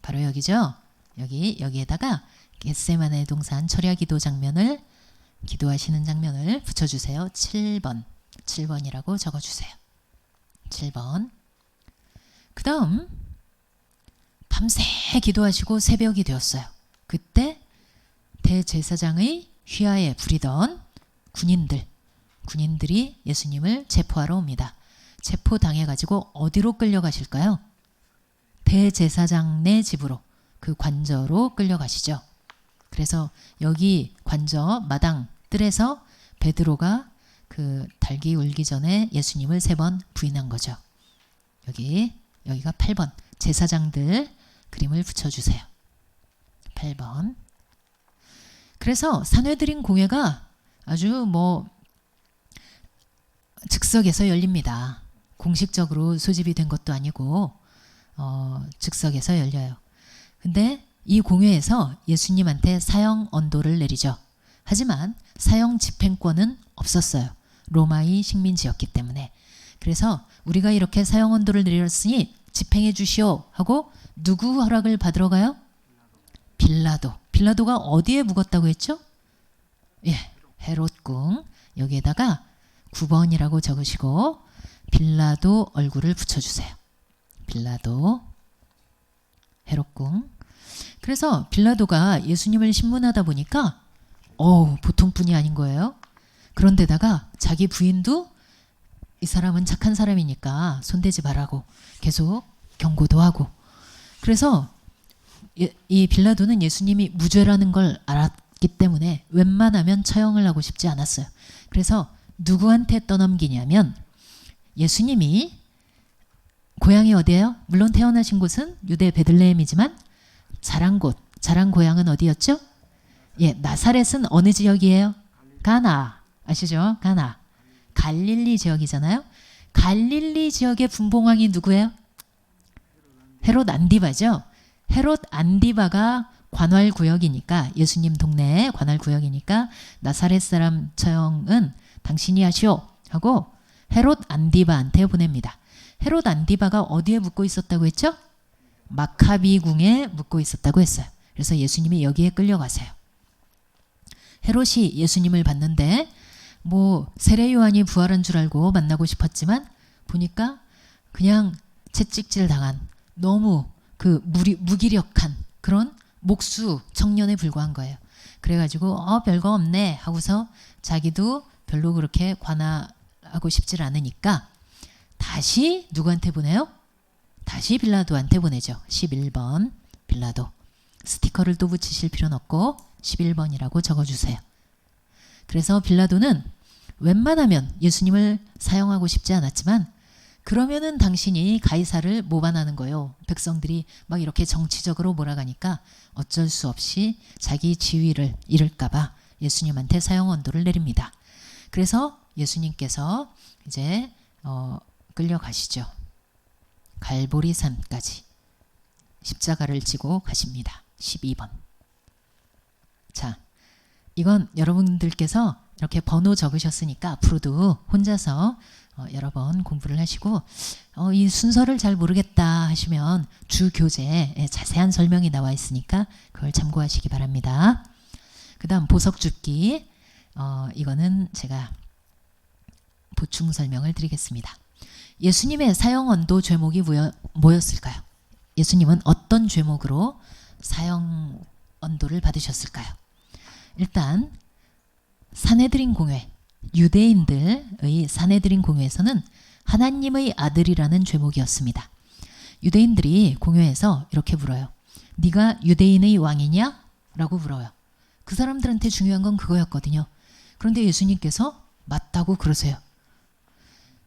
바로 여기죠. 여기에다가 겟세마네 동산 철야 기도 장면을 기도하시는 장면을 붙여주세요. 7번이라고 적어주세요. 7번. 그 다음 밤새 기도하시고 새벽이 되었어요. 그때 대제사장의 휘하에 부리던 군인들이 예수님을 체포하러 옵니다. 체포당해가지고 어디로 끌려가실까요? 대제사장네 집으로, 그 관저로 끌려가시죠. 그래서 여기 관저 마당 뜰에서 베드로가 그 닭이 울기 전에 예수님을 3번 부인한 거죠. 여기가 8번. 제사장들 그림을 붙여주세요. 8번. 그래서 산헤드린 공회가 아주 즉석에서 열립니다. 공식적으로 소집이 된 것도 아니고 즉석에서 열려요. 근데 이 공회에서 예수님한테 사형 언도를 내리죠. 하지만 사형 집행권은 없었어요. 로마의 식민지였기 때문에. 그래서 우리가 이렇게 사형 언도를 내렸으니 집행해 주시오 하고 누구 허락을 받으러 가요? 빌라도가 어디에 묵었다고 했죠? 헤롯궁. 여기에다가 9번이라고 적으시고 빌라도 얼굴을 붙여주세요. 빌라도, 헤롯궁. 그래서 빌라도가 예수님을 신문하다 보니까 보통 분이 아닌 거예요. 그런데다가 자기 부인도 이 사람은 착한 사람이니까 손대지 말라고 계속 경고도 하고. 그래서 이 빌라도는 예수님이 무죄라는 걸 알았기 때문에 웬만하면 처형을 하고 싶지 않았어요. 그래서 누구한테 떠넘기냐면 예수님이 고향이 어디예요? 물론 태어나신 곳은 유대 베들레헴이지만 자란 고향은 어디였죠? 나사렛은 어느 지역이에요? 가나. 아시죠? 가나. 갈릴리 지역이잖아요. 갈릴리 지역의 분봉왕이 누구예요? 헤롯 안디바죠. 헤롯 안디바가 관할 구역이니까, 예수님 동네에 관할 구역이니까 나사렛 사람 처형은 당신이 하시오 하고 헤롯 안디바한테 보냅니다. 헤롯 안디바가 어디에 묵고 있었다고 했죠? 마카비궁에 묵고 있었다고 했어요. 그래서 예수님이 여기에 끌려가세요. 헤롯이 예수님을 봤는데 뭐 세례 요한이 부활한 줄 알고 만나고 싶었지만 보니까 그냥 채찍질 당한 너무 그 무기력한 그런 목수 청년에 불과한 거예요. 그래가지고 별거 없네 하고서 자기도 별로 그렇게 관하하고 싶질 않으니까 다시 누구한테 보내요? 다시 빌라도한테 보내죠. 11번 빌라도. 스티커를 또 붙이실 필요는 없고 11번이라고 적어주세요. 그래서 빌라도는 웬만하면 예수님을 사형하고 싶지 않았지만 그러면은 당신이 가이사를 모반하는 거예요. 백성들이 막 이렇게 정치적으로 몰아가니까 어쩔 수 없이 자기 지위를 잃을까봐 예수님한테 사형 언도를 내립니다. 그래서 예수님께서 이제 끌려가시죠. 갈보리산까지 십자가를 지고 가십니다. 12번. 자, 이건 여러분들께서 이렇게 번호 적으셨으니까 앞으로도 혼자서 여러 번 공부를 하시고 이 순서를 잘 모르겠다 하시면 주 교재에 자세한 설명이 나와 있으니까 그걸 참고하시기 바랍니다. 그 다음 보석 줍기. 이거는 제가 보충 설명을 드리겠습니다. 예수님의 사형 언도 죄목이 뭐였을까요? 예수님은 어떤 죄목으로 사형 언도를 받으셨을까요? 일단 산헤드린 공회, 유대인들의 산헤드린 공회에서는 하나님의 아들이라는 죄목이었습니다. 유대인들이 공회에서 이렇게 물어요. 네가 유대인의 왕이냐? 라고 물어요. 그 사람들한테 중요한 건 그거였거든요. 그런데 예수님께서 맞다고 그러세요.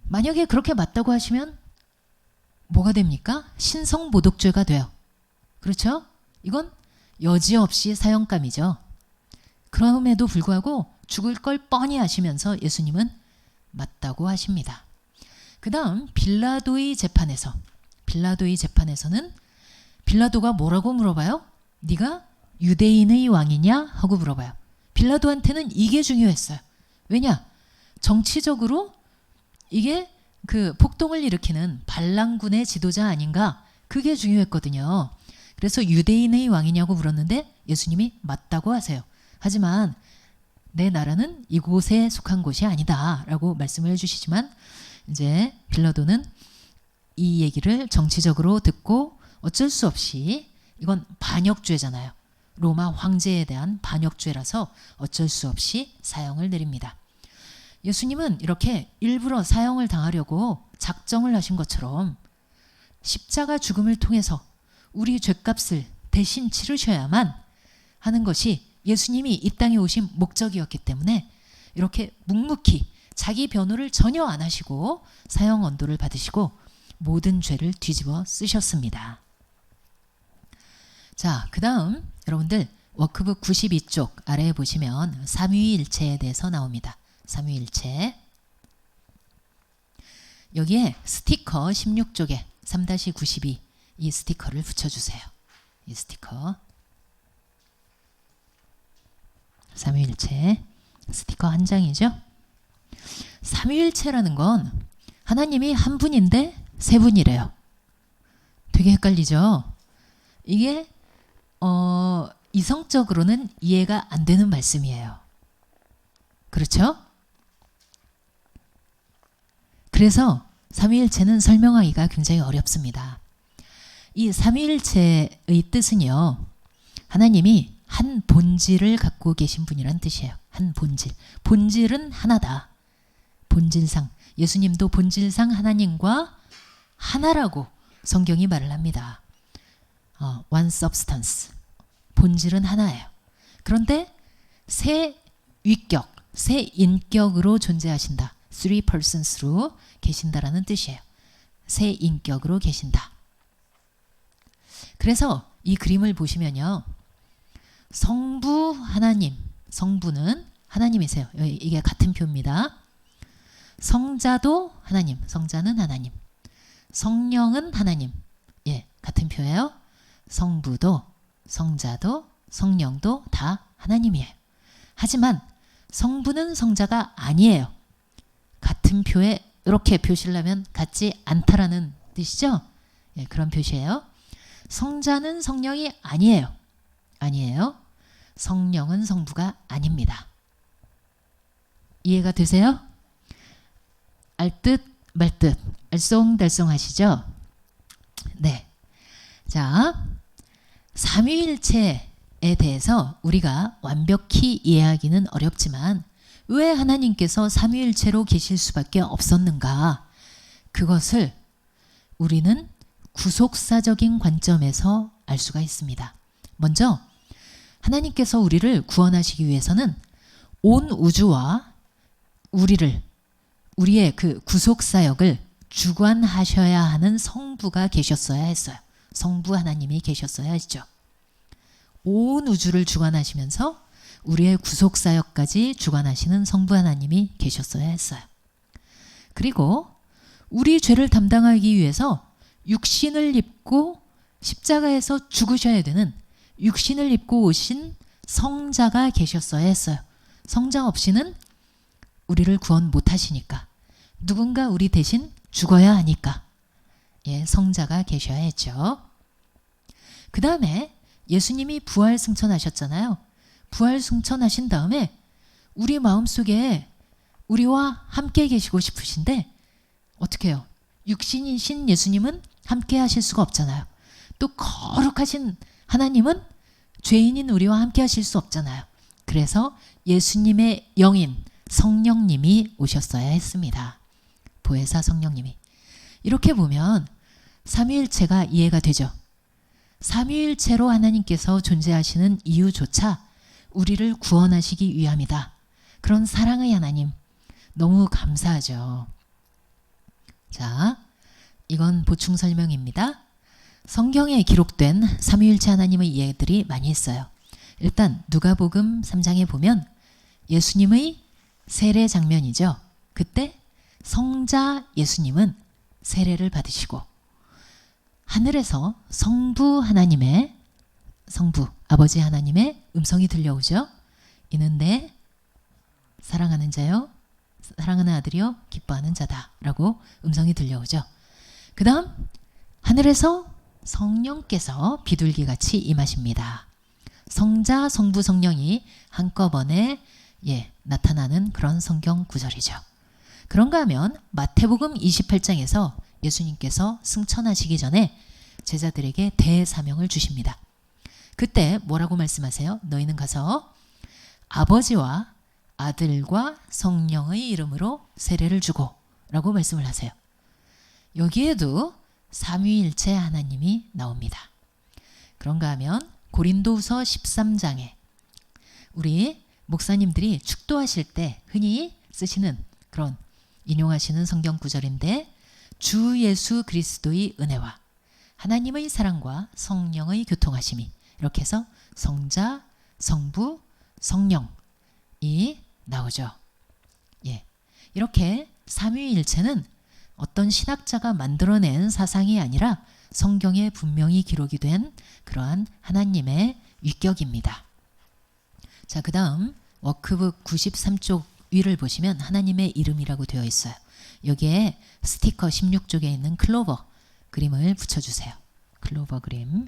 만약에 그렇게 맞다고 하시면 뭐가 됩니까? 신성모독죄가 돼요. 그렇죠? 이건 여지없이 사형감이죠. 그럼에도 불구하고 죽을 걸 뻔히 아시면서 예수님은 맞다고 하십니다. 그 다음 빌라도의 재판에서는 빌라도가 뭐라고 물어봐요? 네가 유대인의 왕이냐? 하고 물어봐요. 빌라도한테는 이게 중요했어요. 왜냐? 정치적으로 이게 그 폭동을 일으키는 반란군의 지도자 아닌가? 그게 중요했거든요. 그래서 유대인의 왕이냐고 물었는데 예수님이 맞다고 하세요. 하지만 내 나라는 이곳에 속한 곳이 아니다 라고 말씀을 해주시지만 이제 빌라도는 이 얘기를 정치적으로 듣고 어쩔 수 없이 이건 반역죄잖아요. 로마 황제에 대한 반역죄라서 어쩔 수 없이 사형을 내립니다. 예수님은 이렇게 일부러 사형을 당하려고 작정을 하신 것처럼 십자가 죽음을 통해서 우리 죄값을 대신 치르셔야만 하는 것이 예수님이 이 땅에 오신 목적이었기 때문에 이렇게 묵묵히 자기 변호를 전혀 안 하시고 사형 언도를 받으시고 모든 죄를 뒤집어 쓰셨습니다. 자, 그 다음 여러분들 워크북 92쪽 아래에 보시면 삼위일체에 대해서 나옵니다. 삼위일체. 여기에 스티커 16쪽에 3-92 이 스티커를 붙여주세요. 이 스티커. 삼위일체 스티커 한 장이죠. 삼위일체라는 건 하나님이 한 분인데 세 분이래요. 되게 헷갈리죠. 이게 이성적으로는 이해가 안 되는 말씀이에요. 그렇죠? 그래서 삼위일체는 설명하기가 굉장히 어렵습니다. 이 삼위일체의 뜻은요. 하나님이 한 본질을 갖고 계신 분이란 뜻이에요. 한 본질. 본질은 하나다. 본질상. 예수님도 본질상 하나님과 하나라고 성경이 말을 합니다. One substance. 본질은 하나예요. 그런데 세 위격, 세 인격으로 존재하신다. Three persons로 계신다라는 뜻이에요. 세 인격으로 계신다. 그래서 이 그림을 보시면요. 성부 하나님, 성부는 하나님이세요. 이게 같은 표입니다. 성자도 하나님, 성자는 하나님. 성령은 하나님, 예, 같은 같은 표예요. 성부도 성자도 성령도 다 하나님이에요. 하지만 성부는 성자가 아니에요. 같은 표에 이렇게 표시를 하면 같지 않다라는 뜻이죠. 예, 그런 표시예요. 성자는 성령이 아니에요. 아니에요. 성령은 성부가 아닙니다. 이해가 되세요? 알듯 말듯 알쏭달쏭 하시죠? 네. 자, 삼위일체에 대해서 우리가 완벽히 이해하기는 어렵지만 왜 하나님께서 삼위일체로 계실 수밖에 없었는가? 그것을 우리는 구속사적인 관점에서 알 수가 있습니다. 먼저 하나님께서 우리를 구원하시기 위해서는 온 우주와 우리의 그 구속사역을 주관하셔야 하는 성부가 계셨어야 했어요. 성부 하나님이 계셨어야 했죠. 온 우주를 주관하시면서 우리의 구속사역까지 주관하시는 성부 하나님이 계셨어야 했어요. 그리고 우리 죄를 담당하기 위해서 육신을 입고 십자가에서 죽으셔야 되는 육신을 입고 오신 성자가 계셨어야 했어요. 성자 없이는 우리를 구원 못하시니까 누군가 우리 대신 죽어야 하니까 예, 성자가 계셔야 했죠. 그 다음에 예수님이 부활 승천하셨잖아요. 부활 승천하신 다음에 우리 마음속에 우리와 함께 계시고 싶으신데 어떻게 해요? 육신이신 예수님은 함께 하실 수가 없잖아요. 또 거룩하신 하나님은 죄인인 우리와 함께 하실 수 없잖아요. 그래서 예수님의 영인 성령님이 오셨어야 했습니다. 보혜사 성령님이. 이렇게 보면 삼위일체가 이해가 되죠. 삼위일체로 하나님께서 존재하시는 이유조차 우리를 구원하시기 위함이다. 그런 사랑의 하나님 너무 감사하죠. 자, 이건 보충 설명입니다. 성경에 기록된 삼위일체 하나님의 이해들이 많이 있어요. 일단 누가복음 3장에 보면 예수님의 세례 장면이죠. 그때 성자 예수님은 세례를 받으시고 하늘에서 성부 아버지 하나님의 음성이 들려오죠. 이는 내 사랑하는 자요 사랑하는 아들이요 기뻐하는 자다 라고 음성이 들려오죠. 그 다음 하늘에서 성령께서 비둘기같이 임하십니다. 성자 성부 성령이 한꺼번에 나타나는 그런 성경 구절이죠. 그런가 하면 마태복음 28장에서 예수님께서 승천하시기 전에 제자들에게 대사명을 주십니다. 그때 뭐라고 말씀하세요? 너희는 가서 아버지와 아들과 성령의 이름으로 세례를 주고 라고 말씀을 하세요. 여기에도 삼위일체 하나님이 나옵니다. 그런가 하면 고린도후서 13장에 우리 목사님들이 축도하실 때 흔히 쓰시는 그런 인용하시는 성경 구절인데 주 예수 그리스도의 은혜와 하나님의 사랑과 성령의 교통하심이 이렇게 해서 성자, 성부, 성령이 나오죠. 예, 이렇게 삼위일체는 어떤 신학자가 만들어낸 사상이 아니라 성경에 분명히 기록이 된 그러한 하나님의 위격입니다. 자, 그 다음 워크북 93쪽 위를 보시면 하나님의 이름이라고 되어 있어요. 여기에 스티커 16쪽에 있는 클로버 그림을 붙여주세요. 클로버 그림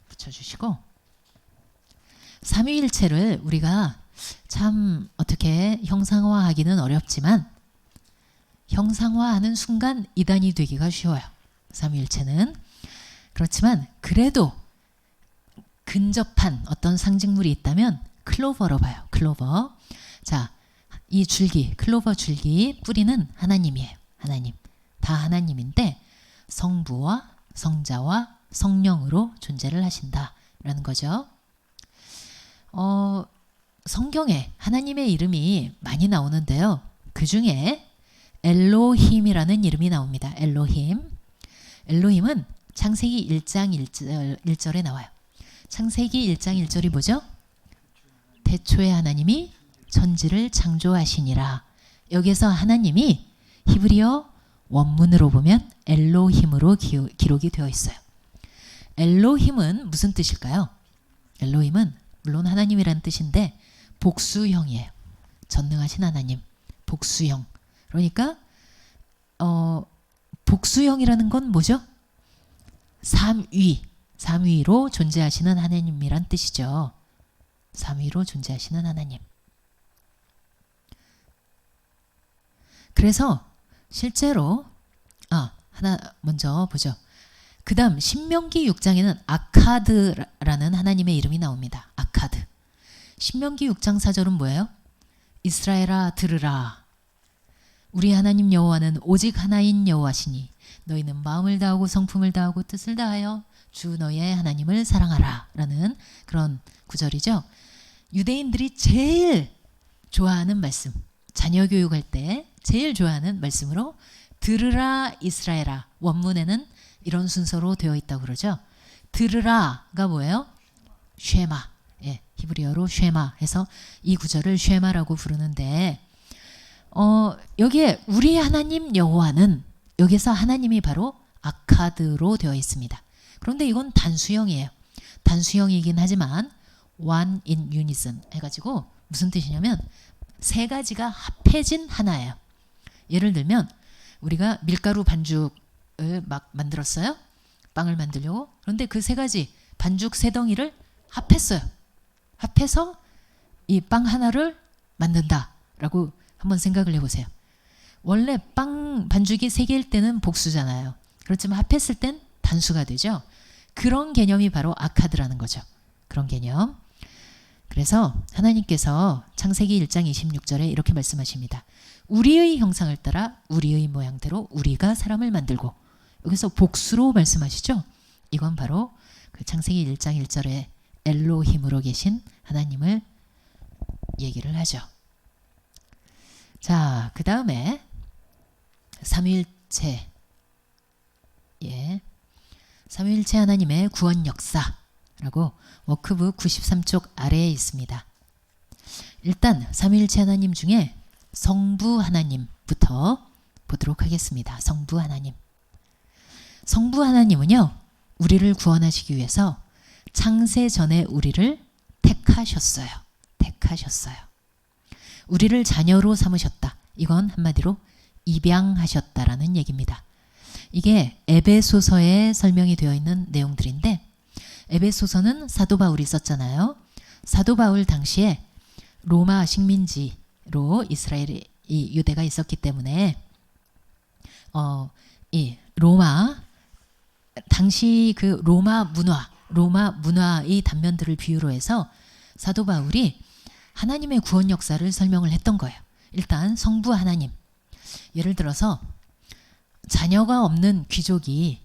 붙여주시고 삼위일체를 우리가 참 어떻게 형상화하기는 어렵지만 형상화하는 순간 이단이 되기가 쉬워요. 삼위일체는. 그렇지만 그래도 근접한 어떤 상징물이 있다면 클로버로 봐요. 클로버. 자, 이 줄기, 클로버 줄기 뿌리는 하나님이에요. 하나님. 다 하나님인데 성부와 성자와 성령으로 존재를 하신다라는 거죠. 성경에 하나님의 이름이 많이 나오는데요. 그 중에 엘로힘이라는 이름이 나옵니다. 엘로힘. 엘로힘은 창세기 1장 1절에 나와요. 창세기 1장 1절이 뭐죠? 태초에 하나님이 천지를 창조하시니라. 여기서 하나님이 히브리어 원문으로 보면 엘로힘으로 기록이 되어 있어요. 엘로힘은 무슨 뜻일까요? 엘로힘은 물론 하나님이라는 뜻인데 복수형이에요. 전능하신 하나님, 복수형. 그러니까 복수형이라는 건 뭐죠? 삼위로 존재하시는 하나님이란 뜻이죠. 삼위로 존재하시는 하나님. 그래서 실제로 하나 먼저 보죠. 그 다음 신명기 6장에는 아카드라는 하나님의 이름이 나옵니다. 아카드. 신명기 6장 4절은 뭐예요? 이스라엘아 들으라. 우리 하나님 여호와는 오직 하나인 여호와시니 너희는 마음을 다하고 성품을 다하고 뜻을 다하여 주 너희의 하나님을 사랑하라 라는 그런 구절이죠. 유대인들이 제일 좋아하는 말씀, 자녀 교육할 때 제일 좋아하는 말씀으로 들으라 이스라엘아. 원문에는 이런 순서로 되어 있다고 그러죠. 들으라가 뭐예요? 쉐마. 예, 히브리어로 쉐마 해서 이 구절을 쉐마라고 부르는데 여기에 우리 하나님 여호와는 여기서 하나님이 바로 아카드로 되어 있습니다. 그런데 이건 단수형이에요. 단수형이긴 하지만 one in unison 해가지고 무슨 뜻이냐면 세 가지가 합해진 하나예요. 예를 들면 우리가 밀가루 반죽을 막 만들었어요. 빵을 만들려고. 그런데 그 세 가지 반죽 세 덩이를 합했어요. 합해서 이 빵 하나를 만든다라고 한번 생각을 해보세요. 원래 빵 반죽이 세 개일 때는 복수잖아요. 그렇지만 합했을 땐 단수가 되죠. 그런 개념이 바로 아카드라는 거죠. 그런 개념. 그래서 하나님께서 창세기 1장 26절에 이렇게 말씀하십니다. 우리의 형상을 따라 우리의 모양대로 우리가 사람을 만들고. 여기서 복수로 말씀하시죠. 이건 바로 그 창세기 1장 1절에 엘로힘으로 계신 하나님을 얘기를 하죠. 자, 그 다음에 삼위일체. 예. 삼위일체 하나님의 구원 역사라고 워크북 93쪽 아래에 있습니다. 일단 삼위일체 하나님 중에 성부 하나님부터 보도록 하겠습니다. 성부 하나님. 성부 하나님은요, 우리를 구원하시기 위해서 창세 전에 우리를 택하셨어요. 택하셨어요. 우리를 자녀로 삼으셨다. 이건 한마디로 입양하셨다라는 얘기입니다. 이게 에베소서에 설명이 되어 있는 내용들인데, 에베소서는 사도 바울이 썼잖아요. 사도 바울 당시에 로마 식민지로 이스라엘이 유대가 있었기 때문에 이 로마 당시 그 로마 문화의 단면들을 비유로 해서 사도 바울이 하나님의 구원 역사를 설명을 했던 거예요. 일단 성부 하나님. 예를 들어서 자녀가 없는 귀족이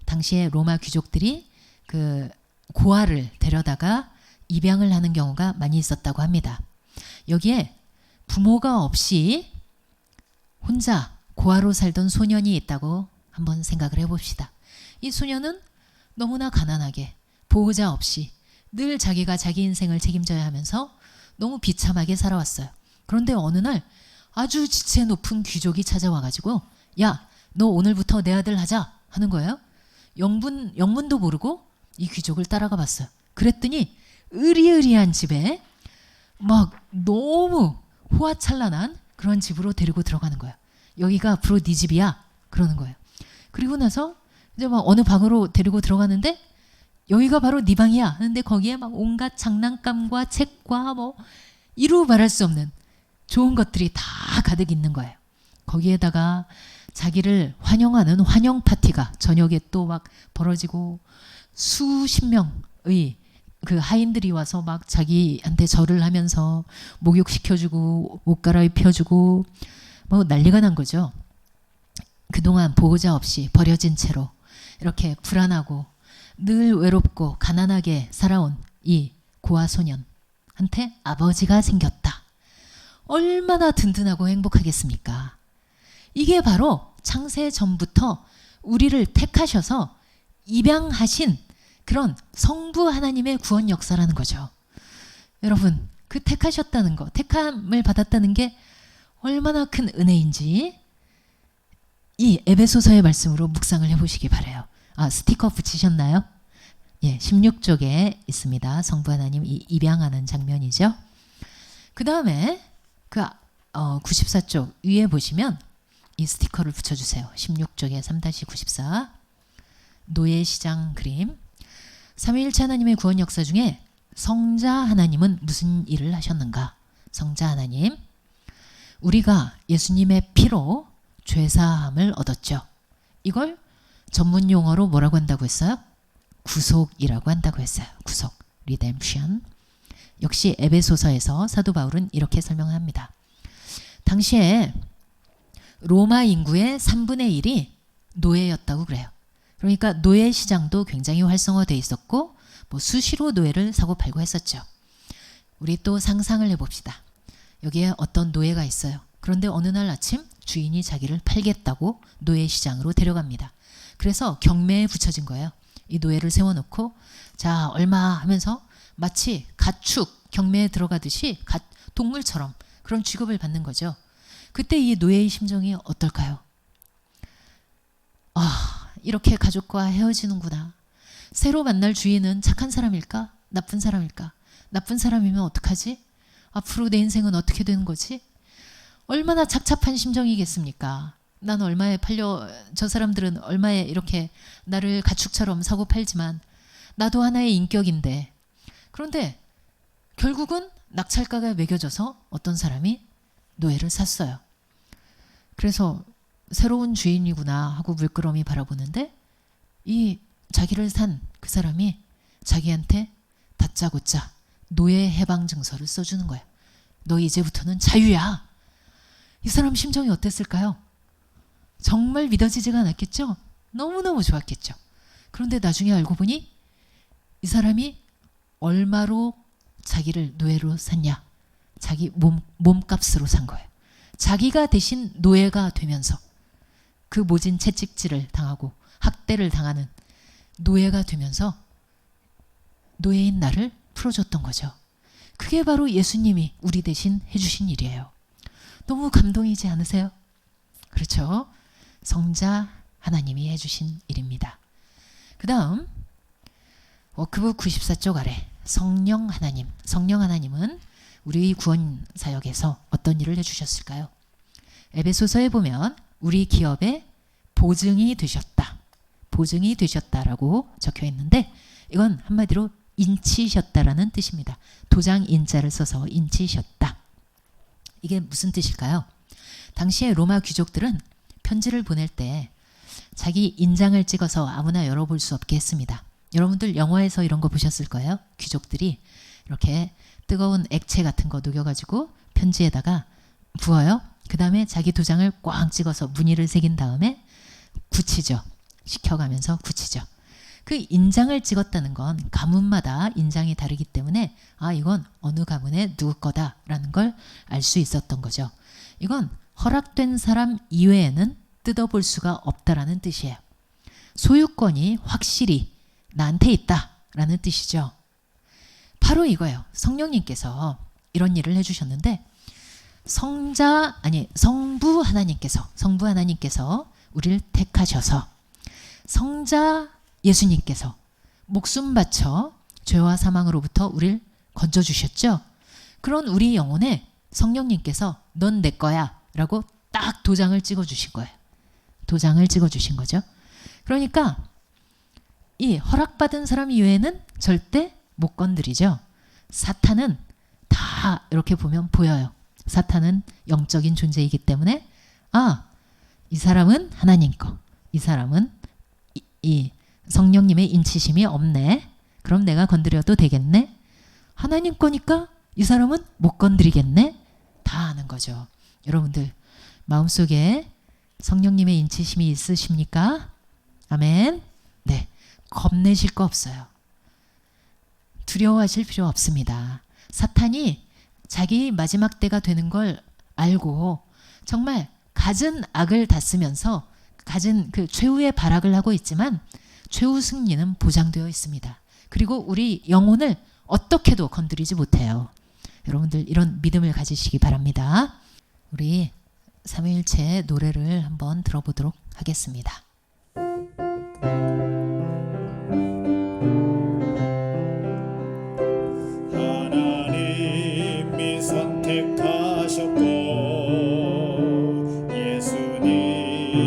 당시에 로마 귀족들이 그 고아를 데려다가 입양을 하는 경우가 많이 있었다고 합니다. 여기에 부모가 없이 혼자 고아로 살던 소년이 있다고 한번 생각을 해봅시다. 이 소년은 너무나 가난하게 보호자 없이 늘 자기가 자기 인생을 책임져야 하면서 너무 비참하게 살아왔어요. 그런데 어느 날 아주 지체 높은 귀족이 찾아와가지고 야, 너 오늘부터 내 아들 하자 하는 거예요. 영문도 모르고 이 귀족을 따라가 봤어요. 그랬더니 으리으리한 집에 막 너무 호화찬란한 그런 집으로 데리고 들어가는 거예요. 여기가 앞으로 네 집이야 그러는 거예요. 그리고 나서 이제 막 어느 방으로 데리고 들어가는데 여기가 바로 네 방이야 하는데 거기에 막 온갖 장난감과 책과 뭐 이루 말할 수 없는 좋은 것들이 다 가득 있는 거예요. 거기에다가 자기를 환영하는 환영 파티가 저녁에 또 막 벌어지고 수십 명의 그 하인들이 와서 막 자기한테 절을 하면서 목욕시켜주고 옷 갈아입혀주고 뭐 난리가 난 거죠. 그동안 보호자 없이 버려진 채로 이렇게 불안하고 늘 외롭고 가난하게 살아온 이 고아 소년한테 아버지가 생겼다. 얼마나 든든하고 행복하겠습니까? 이게 바로 창세 전부터 우리를 택하셔서 입양하신 그런 성부 하나님의 구원 역사라는 거죠. 여러분, 그 택하셨다는 거, 택함을 받았다는 게 얼마나 큰 은혜인지 이 에베소서의 말씀으로 묵상을 해보시기 바라요. 아, 스티커 붙이셨나요? 예, 16쪽에 있습니다. 성부 하나님 입양하는 장면이죠. 그 다음에 그 94쪽 위에 보시면 이 스티커를 붙여주세요. 16쪽에 3-94 노예시장 그림. 삼위일체 하나님의 구원 역사 중에 성자 하나님은 무슨 일을 하셨는가? 성자 하나님, 우리가 예수님의 피로 죄사함을 얻었죠. 이걸 전문 용어로 뭐라고 한다고 했어요? 구속이라고 한다고 했어요. 구속, redemption. 역시 에베소서에서 사도 바울은 이렇게 설명합니다. 당시에 로마 인구의 3분의 1이 노예였다고 그래요. 그러니까 노예 시장도 굉장히 활성화되어 있었고 뭐 수시로 노예를 사고 팔고 했었죠. 우리 또 상상을 해봅시다. 여기에 어떤 노예가 있어요. 그런데 어느 날 아침 주인이 자기를 팔겠다고 노예 시장으로 데려갑니다. 그래서 경매에 붙여진 거예요. 이 노예를 세워놓고 자 얼마 하면서 마치 가축 경매에 들어가듯이 동물처럼 그런 취급을 받는 거죠. 그때 이 노예의 심정이 어떨까요? 이렇게 가족과 헤어지는구나. 새로 만날 주인은 착한 사람일까? 나쁜 사람일까? 나쁜 사람이면 어떡하지? 앞으로 내 인생은 어떻게 되는 거지? 얼마나 착잡한 심정이겠습니까? 난 얼마에 팔려, 저 사람들은 얼마에 이렇게 나를 가축처럼 사고 팔지만 나도 하나의 인격인데. 그런데 결국은 낙찰가가 매겨져서 어떤 사람이 노예를 샀어요. 그래서 새로운 주인이구나 하고 물끄러미 바라보는데 이 자기를 산 그 사람이 자기한테 다짜고짜 노예 해방 증서를 써주는 거야. 너 이제부터는 자유야. 이 사람 심정이 어땠을까요? 정말 믿어지지가 않았겠죠? 너무너무 좋았겠죠. 그런데 나중에 알고 보니 이 사람이 얼마로 자기를 노예로 샀냐? 자기 몸값으로 산 거예요. 자기가 대신 노예가 되면서 그 모진 채찍질을 당하고 학대를 당하는 노예가 되면서 노예인 나를 풀어줬던 거죠. 그게 바로 예수님이 우리 대신 해주신 일이에요. 너무 감동이지 않으세요? 그렇죠? 성자 하나님이 해주신 일입니다. 그 다음 워크북 94쪽 아래 성령 하나님. 성령 하나님은 우리 구원 사역에서 어떤 일을 해주셨을까요? 에베소서에 보면 우리 기업의 보증이 되셨다. 보증이 되셨다라고 적혀 있는데 이건 한마디로 인치셨다라는 뜻입니다. 도장 인자를 써서 인치셨다. 이게 무슨 뜻일까요? 당시에 로마 귀족들은 편지를 보낼 때 자기 인장을 찍어서 아무나 열어볼 수 없게 했습니다. 여러분들 영화에서 이런 거 보셨을 거예요. 귀족들이 이렇게 뜨거운 액체 같은 거 녹여가지고 편지에다가 부어요. 그 다음에 자기 도장을 꽝 찍어서 무늬를 새긴 다음에 굳히죠. 식혀가면서 굳히죠. 그 인장을 찍었다는 건 가문마다 인장이 다르기 때문에 이건 어느 가문의 누구 거다라는 걸 알 수 있었던 거죠. 이건 허락된 사람 이외에는 뜯어볼 수가 없다라는 뜻이에요. 소유권이 확실히 나한테 있다라는 뜻이죠. 바로 이거예요. 성령님께서 이런 일을 해주셨는데 성부 하나님께서 우리를 택하셔서 성자 예수님께서 목숨 바쳐 죄와 사망으로부터 우리를 건져주셨죠. 그런 우리 영혼에 성령님께서 넌 내 거야 라고 딱 도장을 찍어주신 거예요. 도장을 찍어주신 거죠. 그러니까 이 허락받은 사람 이외에는 절대 못 건드리죠. 사탄은 다 이렇게 보면 보여요. 사탄은 영적인 존재이기 때문에 이 사람은 하나님 거, 이 사람은 이 성령님의 인치심이 없네. 그럼 내가 건드려도 되겠네. 하나님 거니까 이 사람은 못 건드리겠네. 다 아는 거죠. 여러분들 마음속에 성령님의 인치심이 있으십니까? 아멘. 네, 겁내실 거 없어요. 두려워하실 필요 없습니다. 사탄이 자기 마지막 때가 되는 걸 알고 정말 갖은 악을 다 쓰면서 갖은 그 최후의 발악을 하고 있지만 최후 승리는 보장되어 있습니다. 그리고 우리 영혼을 어떻게도 건드리지 못해요. 여러분들 이런 믿음을 가지시기 바랍니다. 우리 삼위일체 노래를 한번 들어보도록 하겠습니다.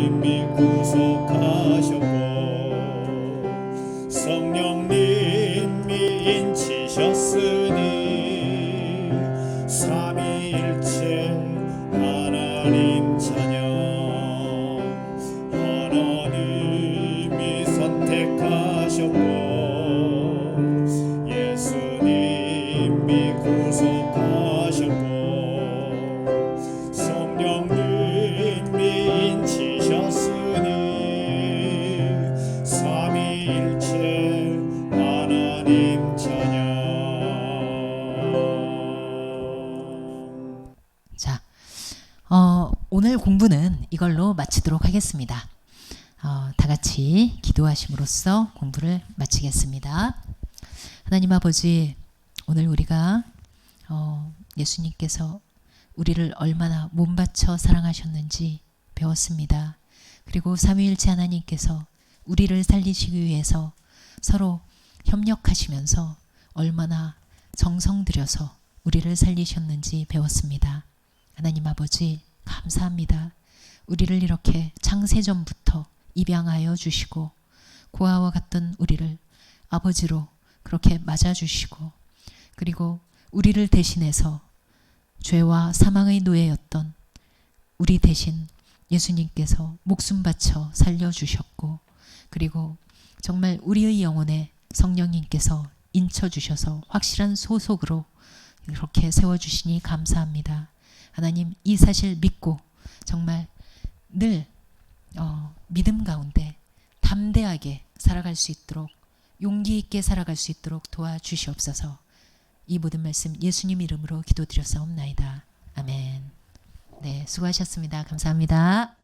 하나님이 구속하셨고 성령님이 인치셨으니 삼위일체 하나님 자녀 하나님이 선택하셨고 예수님이 구속하셨고 성령님이 인치셨으니 삼위일체 하나님 자녀. 자, 오늘 공부는 이걸로 마치도록 하겠습니다. 다 같이 기도하심으로써 공부를 마치겠습니다. 하나님 아버지, 오늘 우리가 예수님께서 우리를 얼마나 몸바쳐 사랑하셨는지 배웠습니다. 그리고 삼위일체 하나님께서 우리를 살리시기 위해서 서로 협력하시면서 얼마나 정성 들여서 우리를 살리셨는지 배웠습니다. 하나님 아버지, 감사합니다. 우리를 이렇게 창세전부터 입양하여 주시고 고아와 같던 우리를 아버지로 그렇게 맞아주시고 그리고 우리를 대신해서 죄와 사망의 노예였던 우리 대신 예수님께서 목숨 바쳐 살려주셨고 그리고 정말 우리의 영혼에 성령님께서 인쳐주셔서 확실한 소속으로 이렇게 세워주시니 감사합니다. 하나님, 이 사실 믿고 정말 늘 믿음 가운데 담대하게 살아갈 수 있도록 용기 있게 살아갈 수 있도록 도와주시옵소서. 이 모든 말씀 예수님 이름으로 기도드렸사옵나이다. 아멘. 네, 수고하셨습니다. 감사합니다.